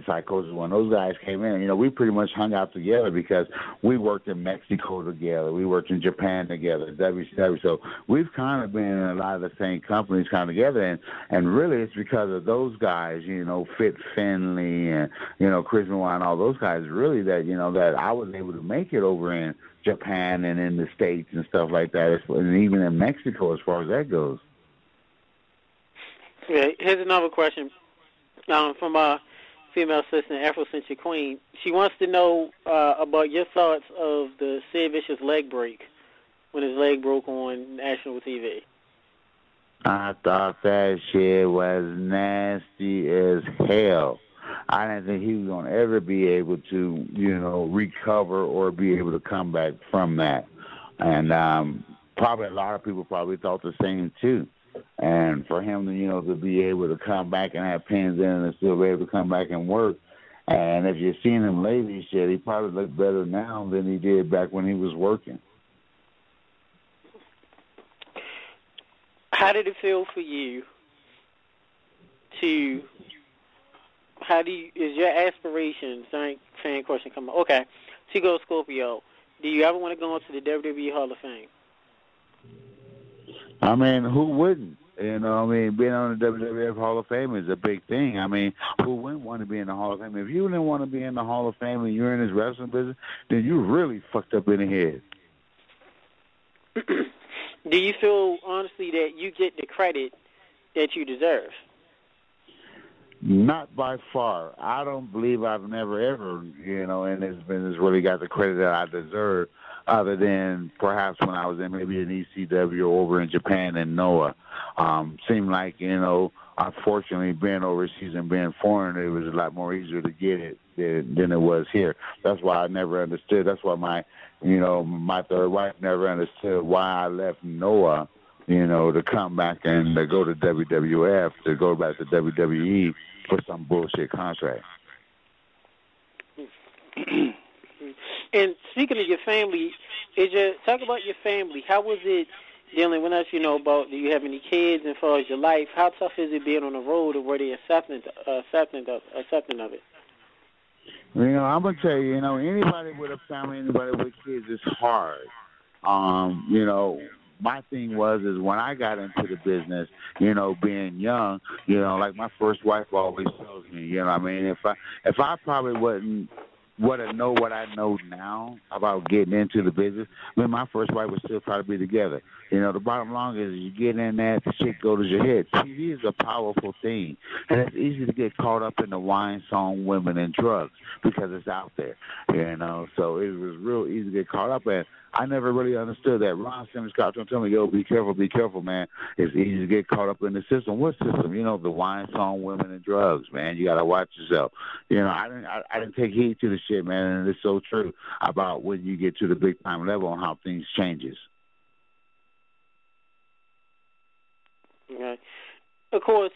Psychosis. When those guys came in, we pretty much hung out together because we worked in Mexico together. We worked in Japan together, WCW. So we've kind of been in a lot of the same companies kind of together. And really it's because of those guys, Fit Finley and, Chris Benoit and all those guys, really that, that I was able to make it over in Japan and in the States and stuff like that, and even in Mexico as far as that goes. Okay, here's another question from our female assistant, Afrocentric Queen. She wants to know about your thoughts of the Sid Vicious leg break when his leg broke on national TV. I thought that shit was nasty as hell. I didn't think he was going to ever be able to, recover or be able to come back from that. And probably a lot of people probably thought the same, too. And for him to, to be able to come back and have pins in and still be able to come back and work. And if you've seen him lately, shit, he probably looks better now than he did back when he was working. How did it feel for you to... is your aspiration, fan question come up, okay, to go Scorpio, do you ever want to go into the WWE Hall of Fame? I mean, who wouldn't? Being on the WWF Hall of Fame is a big thing. I mean, who wouldn't want to be in the Hall of Fame? If you didn't want to be in the Hall of Fame and you're in this wrestling business, then you really fucked up in the head. Do you feel, honestly, that you get the credit that you deserve? Not by far. I don't believe I've never ever, in this business really got the credit that I deserve, other than perhaps when I was in maybe an ECW or over in Japan and Noah. Seemed like, unfortunately being overseas and being foreign, it was a lot more easier to get it than it was here. That's why I never understood. That's why my third wife never understood why I left Noah, to come back and to go to WWF, to go back to WWE for some bullshit contract. And speaking of your family, talk about your family. How was it dealing with us, about do you have any kids as far as your life? How tough is it being on the road, or were they accepting of it? I'm going to tell you, anybody with a family, anybody with kids, it's hard. My thing is when I got into the business, being young, like my first wife always tells me, if I probably wouldn't know what I know now about getting into the business, then my first wife would still probably be together. The bottom line is you get in that, the shit goes to your head. TV is a powerful thing, and it's easy to get caught up in the wine, song, women, and drugs because it's out there, So it was real easy to get caught up in. I never really understood that. Ron Simmons got to tell me, yo, be careful, man. It's easy to get caught up in the system. What system? The wine, song, women, and drugs, man. You got to watch yourself. I didn't take heed to the shit, man, and it's so true about when you get to the big time level and how things changes. Okay. Of course,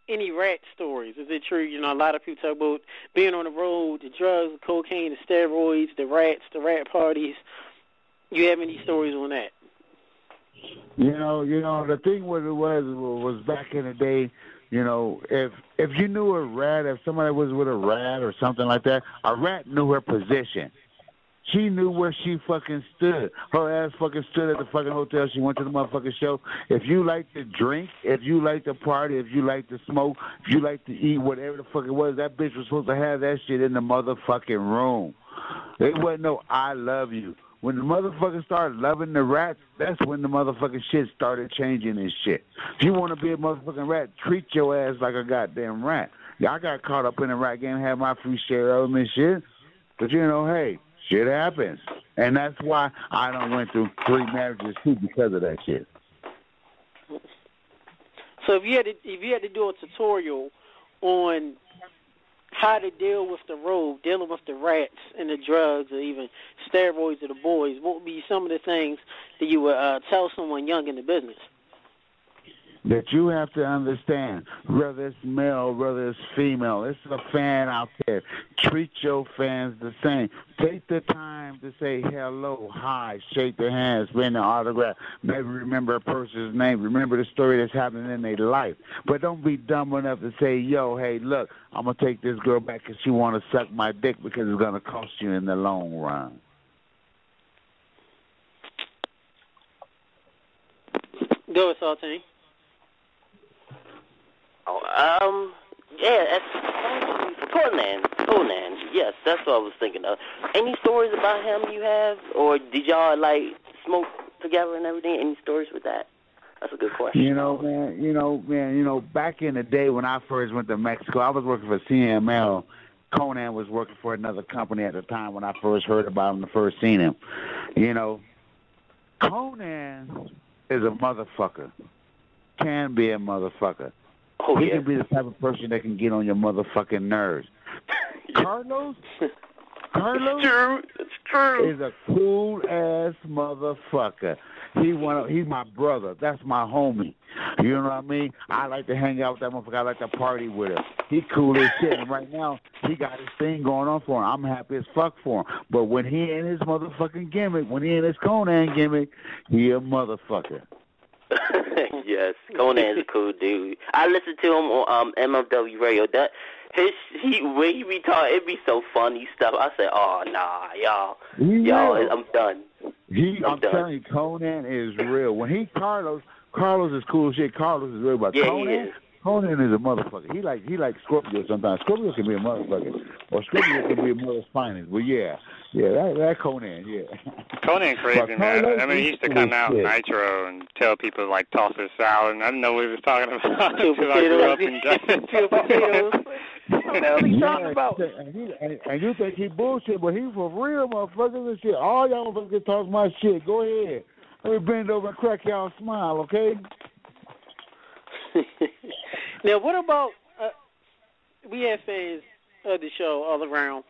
any rat stories? Is it true? A lot of people talk about being on the road, the drugs, the cocaine, the steroids, the rats, the rat parties. You have any stories on that? The thing what it was back in the day, if you knew a rat, if somebody was with a rat or something like that, a rat knew her position. She knew where she fucking stood. Her ass fucking stood at the fucking hotel. She went to the motherfucking show. If you like to drink, if you like to party, if you like to smoke, if you like to eat, whatever the fuck it was, that bitch was supposed to have that shit in the motherfucking room. There wasn't no I love you. When the motherfuckers started loving the rats, that's when the motherfucking shit started changing and shit. If you want to be a motherfucking rat, treat your ass like a goddamn rat. Yeah, I got caught up in the rat game, had my free share of them and shit. But, hey, shit happens. And that's why I done went through 3 marriages, too, because of that shit. So if you had to do a tutorial on how to deal with the road, dealing with the rats and the drugs or even steroids or the boys, what would be some of the things that you would tell someone young in the business? That you have to understand, whether it's male, whether it's female, it's a fan out there. Treat your fans the same. Take the time to say hello, hi, shake their hands, bring an autograph, maybe remember a person's name, remember the story that's happening in their life. But don't be dumb enough to say, yo, hey, look, I'm going to take this girl back because she want to suck my dick because it's going to cost you in the long run. Go with Saltine. Conan. Yes, that's what I was thinking of. Any stories about him you have, or did y'all smoke together and everything? Any stories with that? That's a good question. Back in the day when I first went to Mexico, I was working for CML. Conan was working for another company at the time when I first heard about him, first seen him. Conan is a motherfucker. Can be a motherfucker. Oh, he yeah. can be the type of person that can get on your motherfucking nerves. Carlos It's true. is a cool-ass motherfucker. He's my brother. That's my homie. You know what I mean? I like to hang out with that motherfucker. I like to party with him. He cool as shit. And right now, he got his thing going on for him. I'm happy as fuck for him. But when he in his motherfucking gimmick, when he in his Conan gimmick, he a motherfucker. Yes, Conan's a cool dude. I listen to him on MFW Radio. When he be talking, it be so funny stuff. I say, oh nah, y'all, I'm done. I'm telling you, Conan is real. When Carlos is cool as shit. Carlos is real, but Conan is a motherfucker. He like Scorpio sometimes. Scorpio can be a motherfucker, or Scorpio can be a mother's finest. But that Conan, yeah. Conan crazy, man. I mean, he used to come out Nitro and tell people toss his salad, and I didn't know what he was talking about until I grew up and got potatoes. What the hell he talking about? And you think he bullshit, but he for real, motherfuckers and shit. All y'all motherfuckers can talk my shit. Go ahead. Let me bend over and crack y'all smile, okay? Now, what about we have fans of the show all around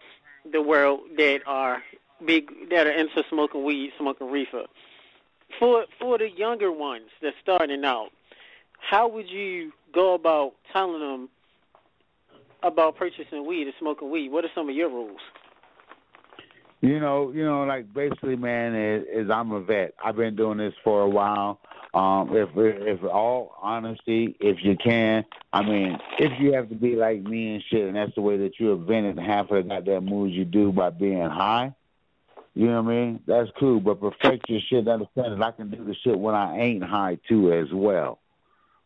the world that are into smoking weed, smoking reefer. For the younger ones that's starting out, how would you go about telling them about purchasing weed and smoking weed? What are some of your rules? Basically, man, is I'm a vet. I've been doing this for a while. If all honesty, if you can, if you have to be like me and shit, and that's the way that you invented half of the goddamn moves you do by being high, you know what I mean? That's cool, but perfect your shit, understand that I can do the shit when I ain't high too as well.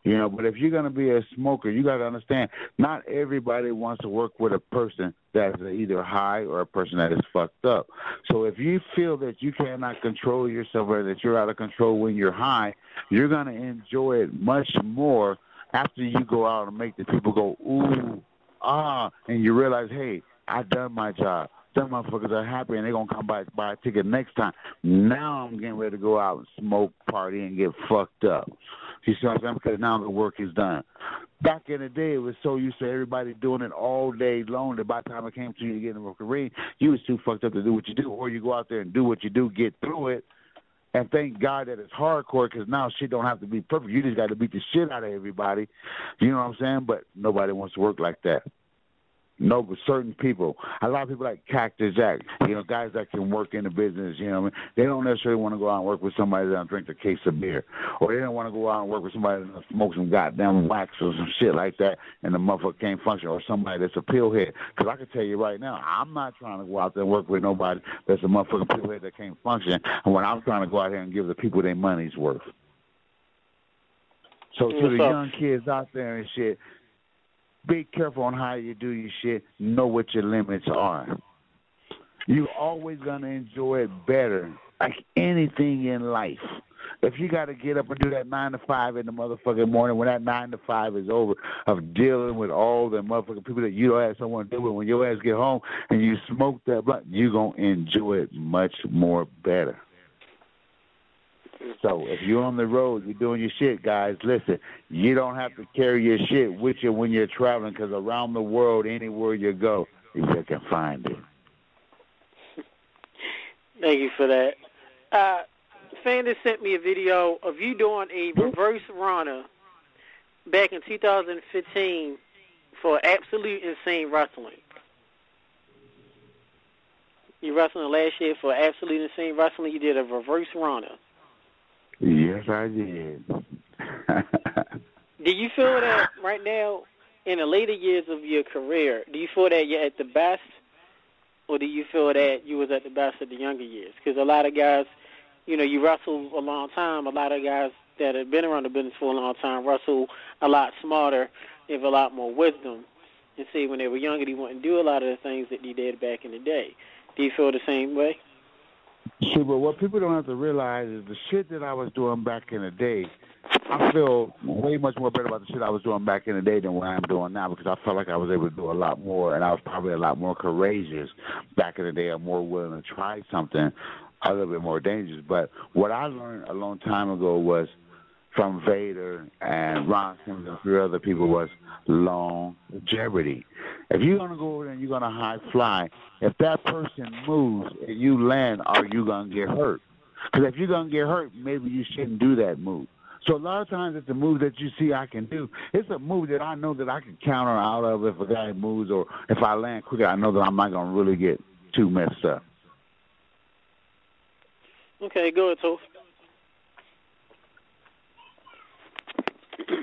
But if you're going to be a smoker, you got to understand, not everybody wants to work with a person that is either high or a person that is fucked up. So if you feel that you cannot control yourself or that you're out of control when you're high, you're going to enjoy it much more after you go out and make the people go, ooh, ah, and you realize, hey, I done my job. Some motherfuckers are happy and they're going to come by buy a ticket next time. Now I'm getting ready to go out and smoke, party, and get fucked up. You see what I'm saying? Because now the work is done. Back in the day, it was so used to everybody doing it all day long that by the time it came to you to get in the ring, you was too fucked up to do what you do. Or you go out there and do what you do, get through it, And thank God that it's hardcore because now shit don't have to be perfect. You just got to beat the shit out of everybody. You know what I'm saying? But nobody wants to work like that. No, but certain people, a lot of people like Cactus Jack, guys that can work in the business, what I mean? They don't necessarily want to go out and work with somebody that drink a case of beer. Or they don't want to go out and work with somebody that smokes some goddamn wax or some shit like that and the motherfucker can't function. Or somebody that's a pillhead. Because I can tell you right now, I'm not trying to go out there and work with nobody that's a motherfucking pillhead that can't function. And when I'm trying to go out here and give the people their money's worth. So to the young kids out there and shit, be careful on how you do your shit. Know what your limits are. You're always going to enjoy it better, like anything in life. If you got to get up and do that 9 to 5 in the motherfucking morning, when that 9 to 5 is over, of dealing with all the motherfucking people that you don't have someone to deal with, when your ass get home and you smoke that blunt, you're going to enjoy it much more better. So if you're on the road, you're doing your shit, guys, listen, you don't have to carry your shit with you when you're traveling because around the world, anywhere you go, you can find it. Thank you for that. Fan just sent me a video of you doing a reverse Rana back in 2015 for Absolute Insane Wrestling. You wrestling last year for Absolute Insane Wrestling. You did a reverse Rana. Yes, I did. Do you feel that right now, in the later years of your career, do you feel that you're at the best, or do you feel that you was at the best of the younger years? Because a lot of guys, you wrestle a long time. A lot of guys that have been around the business for a long time wrestle a lot smarter, they have a lot more wisdom. And see, when they were younger, they wouldn't do a lot of the things that they did back in the day. Do you feel the same way? See, but what people don't have to realize is the shit that I was doing back in the day, I feel way much more better about the shit I was doing back in the day than what I'm doing now because I felt like I was able to do a lot more, and I was probably a lot more courageous back in the day. I'm more willing to try something a little bit more dangerous. But what I learned a long time ago was from Vader and Ron Simmons and a few other people was longevity. If you're going to go over there and you're going to high fly, if that person moves and you land, are you going to get hurt? Because if you're going to get hurt, maybe you shouldn't do that move. So a lot of times it's a move that you see I can do. It's a move that I know that I can counter out of if a guy moves, or if I land quicker, I know that I'm not going to really get too messed up. Okay, go ahead, Toph.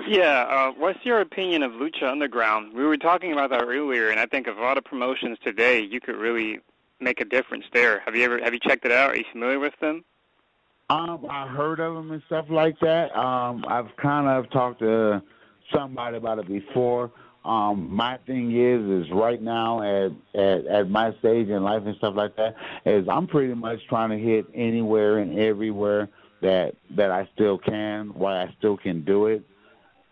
Yeah, what's your opinion of Lucha Underground? We were talking about that earlier, and I think of a lot of promotions today, you could really make a difference there. Have you checked it out? Are you familiar with them? I heard of them and stuff like that. I've kind of talked to somebody about it before. My thing is right now at my stage in life and stuff like that, is I'm pretty much trying to hit anywhere and everywhere that I still can, while I still can do it.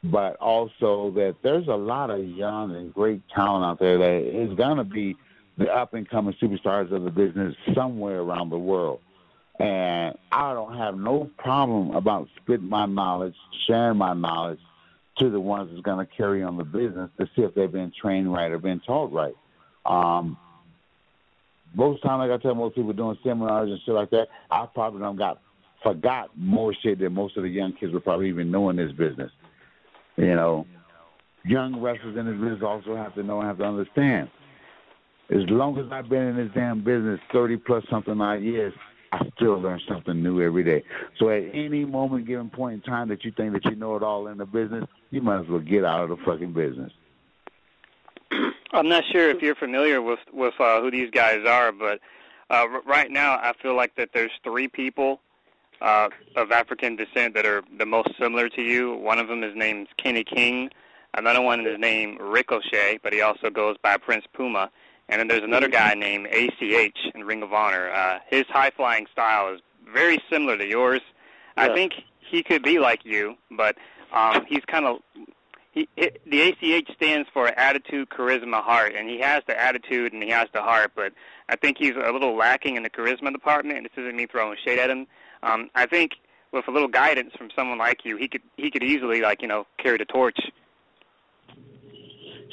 But also that there's a lot of young and great talent out there that is going to be the up-and-coming superstars of the business somewhere around the world. And I don't have no problem about spitting my knowledge, sharing my knowledge to the ones that's going to carry on the business to see if they've been trained right or been taught right. Most times, like I tell most people doing seminars and shit like that, I probably forgot more shit than most of the young kids would probably even know in this business. Young wrestlers in this business also have to know and have to understand. As long as I've been in this damn business 30-plus something odd years, I still learn something new every day. So at any moment, given point in time that you think that you know it all in the business, you might as well get out of the fucking business. I'm not sure if you're familiar with who these guys are, but right now I feel like that there's three people of African descent that are the most similar to you. One of them is named Kenny King. Another one is named Ricochet, but he also goes by Prince Puma. And then there's another guy named ACH in Ring of Honor. His high-flying style is very similar to yours. Yeah. I think he could be like you, but he's kind of... the ACH stands for attitude, charisma, heart, and he has the attitude and he has the heart, but I think he's a little lacking in the charisma department, and this isn't me throwing shade at him. I think with a little guidance from someone like you, he could easily, carry the torch.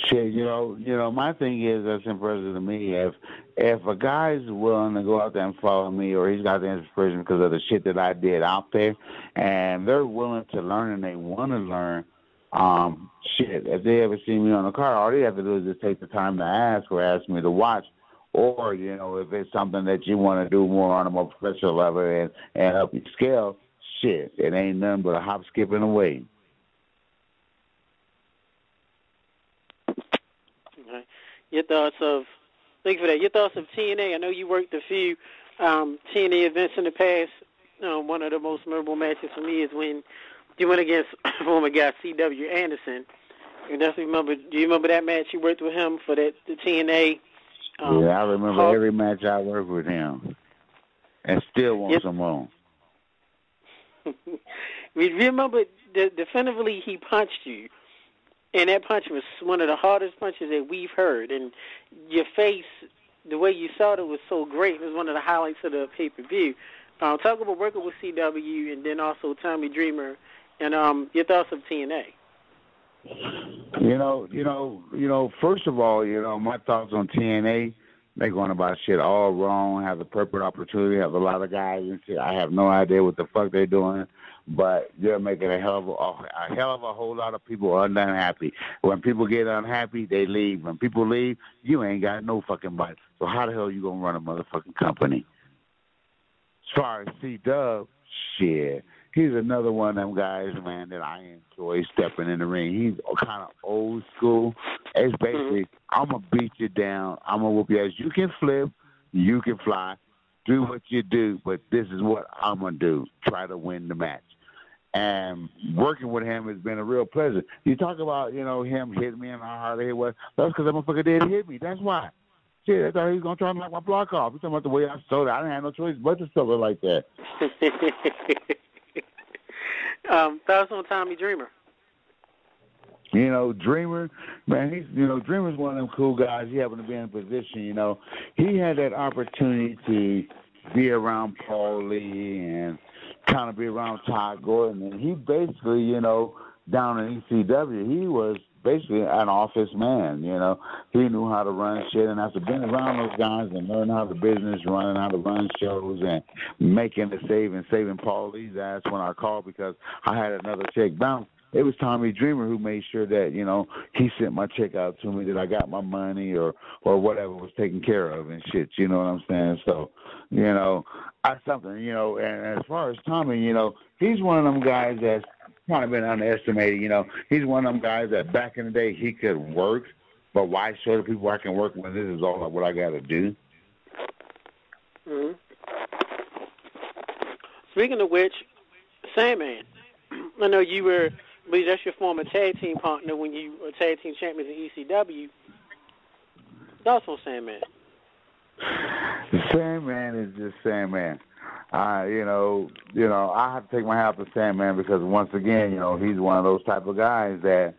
Shit, my thing is that's impressive to me. If a guy's willing to go out there and follow me, or he's got the inspiration because of the shit that I did out there, and they're willing to learn and they want to learn, shit, if they ever see me on the car, all they have to do is just take the time to ask or ask me to watch. Or, if it's something that you want to do more on a more professional level and up your scale, shit, it ain't nothing but a hop, skip, and a wait. Okay. Thank you for that. Your thoughts of TNA. I know you worked a few TNA events in the past. One of the most memorable matches for me is when you went against former guy C.W. Anderson. Do you remember that match you worked with him for the TNA? Yeah, I remember every match I worked with him, and still want some more. We remember definitively he punched you, and that punch was one of the hardest punches that we've heard. And your face, the way you saw it was so great. It was one of the highlights of the pay-per-view. Talk about working with CW and then also Tommy Dreamer, and your thoughts of TNA. First of all, my thoughts on TNA, they're going about shit all wrong, have the perfect opportunity, have a lot of guys and shit. I have no idea what the fuck they're doing, but they're making a hell of a whole lot of people unhappy. When people get unhappy, they leave. When people leave, you ain't got no fucking bite. So how the hell you going to run a motherfucking company? As far as C-Dub, shit. He's another one of them guys, man, that I enjoy stepping in the ring. He's kind of old school. It's basically, I'm going to beat you down. I'm going to whoop your ass. You can flip. You can fly. Do what you do, but this is what I'm going to do. Try to win the match. And working with him has been a real pleasure. You talk about, him hitting me and how hard it was. That's because that motherfucker did hit me. That's why. Shit, I thought he was going to try to knock my block off. You're talking about the way I sold it. I didn't have no choice but to sell it like that. Thoughts on Tommy Dreamer? Dreamer, man, Dreamer's one of them cool guys. He happened to be in a position, he had that opportunity to be around Paul Lee and kind of be around Todd Gordon. And he basically, down in ECW, he was basically an office man, He knew how to run shit, and after being around those guys and learning how the business running, how to run shows and making the save and saving Paul Lee's ass when I called because I had another check bounce. It was Tommy Dreamer who made sure that, he sent my check out to me, that I got my money or whatever was taken care of and shit, you know what I'm saying? So, that's something, and as far as Tommy, he's one of them guys that's kind of been underestimated, He's one of them guys that back in the day he could work, but why show the people I can work when this is all what I got to do? Mm-hmm. Speaking of which, Sandman, I know you were, but that's your former tag team partner when you were tag team champions in ECW. Thoughts on Sandman? Sandman is just Sandman. I have to take my hat off to Sandman because once again, he's one of those type of guys that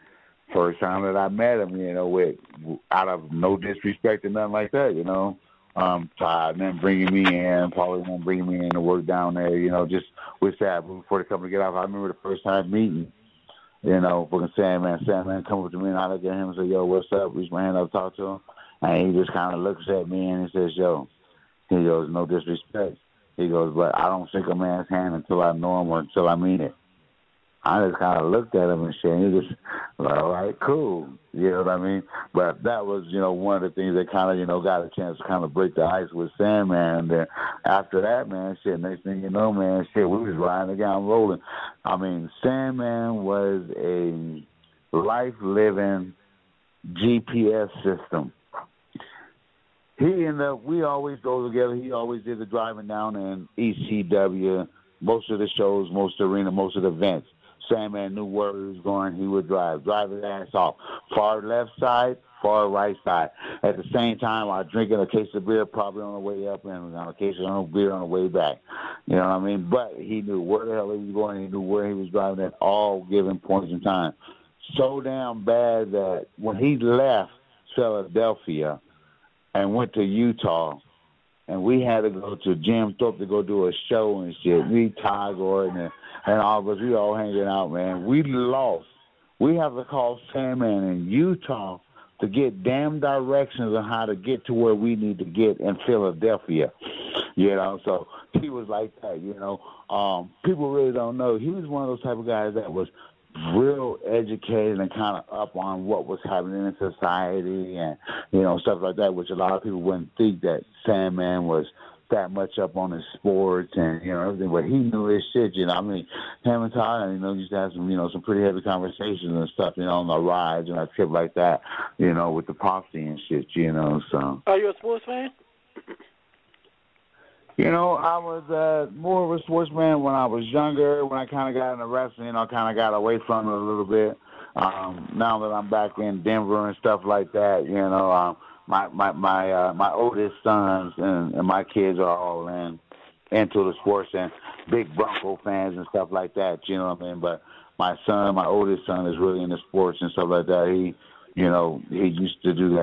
first time that I met him, with out of no disrespect and nothing like that, Todd then bringing me in, Paulie then bringing me in to work down there, just with that before the company get off. I remember the first time meeting, fucking Sandman come up to me and I look at him and say, yo, what's up? Reach my hand up, talk to him. And he just kind of looks at me and he says, yo, he goes, no disrespect. He goes, but I don't shake a man's hand until I know him or until I mean it. I just kind of looked at him and shit. And he just, all right, cool. You know what I mean? But that was, one of the things that kind of, got a chance to kind of break the ice with Sandman. And then after that, man, shit, next thing you know, man, shit, we was riding down rolling. I mean, Sandman was a life-living GPS system. We always go together. He always did the driving down in ECW, most of the shows, most of the arena, most of the events. Sandman knew where he was going. He would drive his ass off. Far left side, far right side. At the same time, I was drinking a case of beer probably on the way up and on a case of beer on the way back. You know what I mean? But he knew where the hell he was going. He knew where he was driving at all given points in time. So damn bad that when he left Philadelphia and went to Utah, and we had to go to Jim Thorpe to go do a show and shit. Me, Todd Gordon, and all of us, we all hanging out, man. We lost. We have to call Sandman in Utah to get damn directions on how to get to where we need to get in Philadelphia. So he was like that, People really don't know. He was one of those type of guys that was real educated and kind of up on what was happening in society and, stuff like that, which a lot of people wouldn't think that Sandman was that much up on his sports and, everything. But he knew his shit, him and Tyler, used to have some pretty heavy conversations and stuff, on the rides and a trip like that, with the posse and shit, so. Are you a sports fan? I was more of a sportsman when I was younger. When I kind of got into wrestling, I kind of got away from it a little bit. Now that I'm back in Denver and stuff like that, my oldest sons and my kids are all into the sports and big Bronco fans and stuff like that. You know what I mean? But my oldest son, is really into sports and stuff like that. He used to do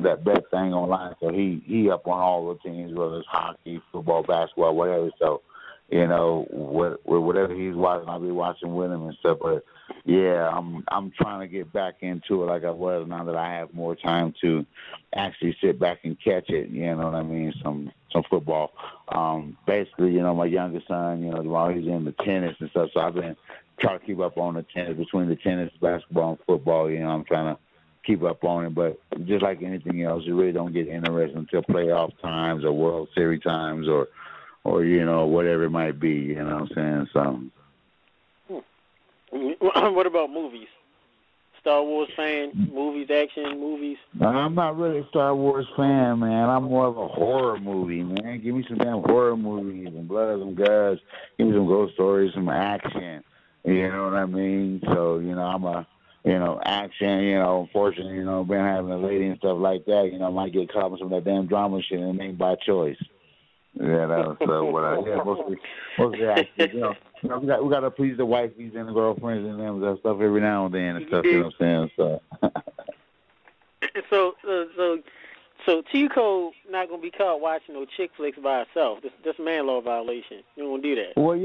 that bet thing online, so he up on all the teams, whether it's hockey, football, basketball, whatever. So, whatever he's watching, I'll be watching with him and stuff. But yeah, I'm trying to get back into it like I was now that I have more time to actually sit back and catch it. You know what I mean? Some football. Basically, my youngest son, while he's into tennis and stuff, so I've been trying to keep up on the tennis, between the tennis, basketball, and football. I'm trying to keep up on it, but just like anything else, you really don't get interested until playoff times or World Series times or whatever it might be, you know what I'm saying? So. What about movies? Star Wars fan, movies, action movies? I'm not really a Star Wars fan, man. I'm more of a horror movie, man. Give me some damn horror movies and blood and guts. Give me some ghost stories, some action. You know what I mean? So, I'm a action, unfortunately, been having a lady and stuff like that, might get caught in some of that damn drama shit and it ain't by choice. So mostly action, we got to please the wifeys and the girlfriends and them and stuff every now and then and stuff, you know what I'm saying? So Chico not gonna be caught watching no chick flicks by herself. That's man law violation. You don't do that. Well,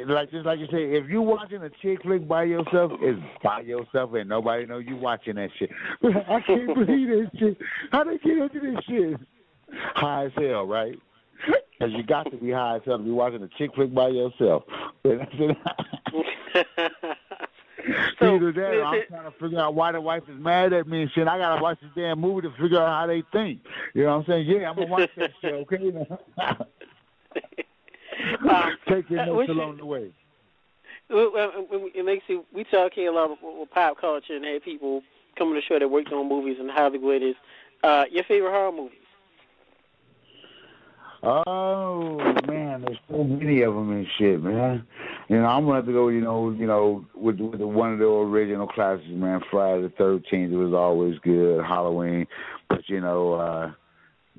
like you say, if you watching a chick flick by yourself, it's by yourself and nobody know you watching that shit. I can't believe this shit. How they get into this shit? High as hell, right? Because you got to be high as hell to be watching a chick flick by yourself. So, either that or I'm trying to figure out why the wife is mad at me and shit. I got to watch this damn movie to figure out how they think. You know what I'm saying? Yeah, I'm going to watch that shit, okay? Take your notes along the way. It makes you, we talk here a lot with pop culture and have people coming to show that worked on movies and Hollywood is your favorite horror movies. Oh man, there's so many of them and shit, man. I'm gonna have to go, with one of the original classics, man. Friday the 13th, it was always good. Halloween, but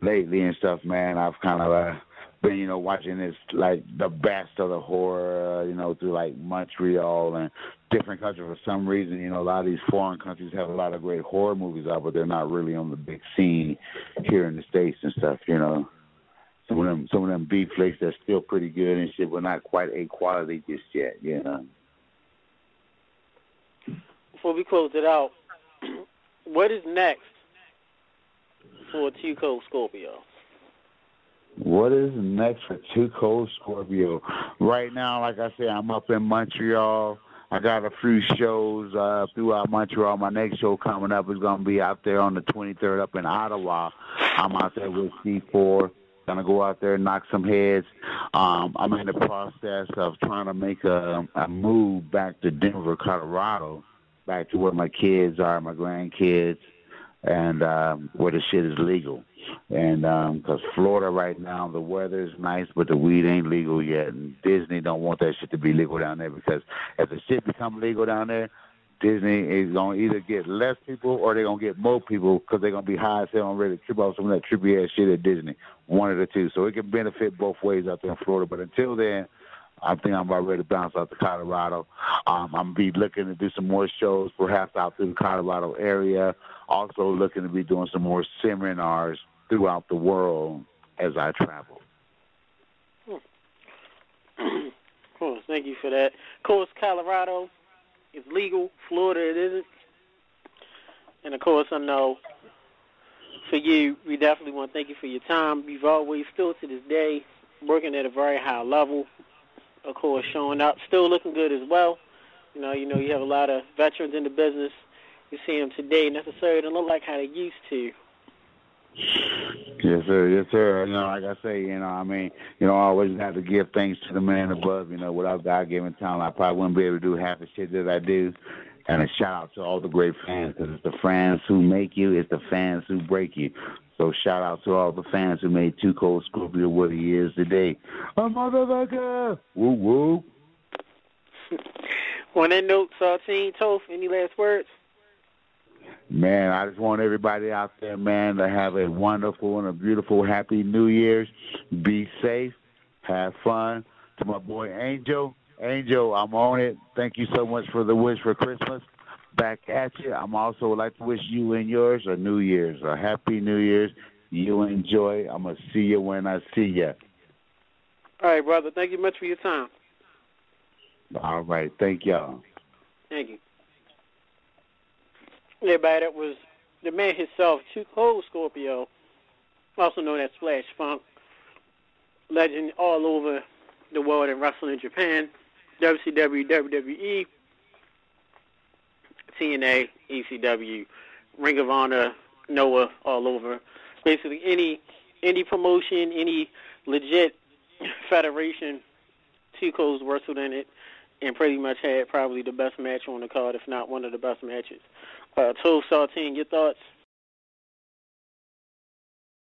lately and stuff, man, I've kind of been, watching this like the best of the horror, through like Montreal and different countries for some reason. A lot of these foreign countries have a lot of great horror movies out, but they're not really on the big scene here in the States and stuff, Some of them B flicks that's still pretty good and shit, but not quite A quality just yet, Before we close it out, what is next for Cold Scorpio? What is next for Cold Scorpio? Right now, like I said, I'm up in Montreal. I got a few shows throughout Montreal. My next show coming up is going to be out there on the 23rd up in Ottawa. I'm out there with C4. Gonna go out there and knock some heads. I'm in the process of trying to make a move back to Denver, Colorado, back to where my kids are, my grandkids, and where the shit is legal. And because Florida right now, the weather is nice, but the weed ain't legal yet. And Disney don't want that shit to be legal down there because if the shit become legal down there, Disney is going to either get less people or they're going to get more people because they're going to be high as hell and ready to trip off some of that trippy ass shit at Disney. One of the two. So it can benefit both ways out there in Florida. But until then, I think I'm about ready to bounce out to Colorado. I'm going to be looking to do some more shows, perhaps out through the Colorado area. Also looking to be doing some more seminars throughout the world as I travel. Cool. Thank you for that. Of course, Colorado is legal. Florida, it isn't. And, of course, I know for you, we definitely want to thank you for your time. You've always, still to this day, working at a very high level. Of course, showing up, still looking good as well. You have a lot of veterans in the business. You see them today, necessarily don't look like how they used to. Yes, sir. Yes, sir. Like I say, I always have to give thanks to the man above. Without God-given talent, I probably wouldn't be able to do half the shit that I do. And a shout-out to all the great fans, because it's the fans who make you, it's the fans who break you. So shout-out to all the fans who made Too Cold Scorpio what he is today. A motherfucker! Woo, woo. On that note, Saltine, Toph, any last words? Man, I just want everybody out there, man, to have a wonderful and a beautiful, happy New Year's. Be safe. Have fun. To my boy Angel, I'm on it. Thank you so much for the wish for Christmas. Back at you. I'm also would like to wish you and yours a New Year's, a happy New Year's. You enjoy. I'm going to see you when I see you. All right, brother. Thank you much for your time. All right. Thank y'all. Thank you. Everybody, that was the man himself, Too Cold Scorpio, also known as Flash Funk, legend all over the world in wrestling in Japan, WCW, WWE, TNA, ECW, Ring of Honor, Noah, all over. Basically, any promotion, any legit federation, Too Cold's wrestled in it, and pretty much had probably the best match on the card, if not one of the best matches. Toph, Saltine, your thoughts?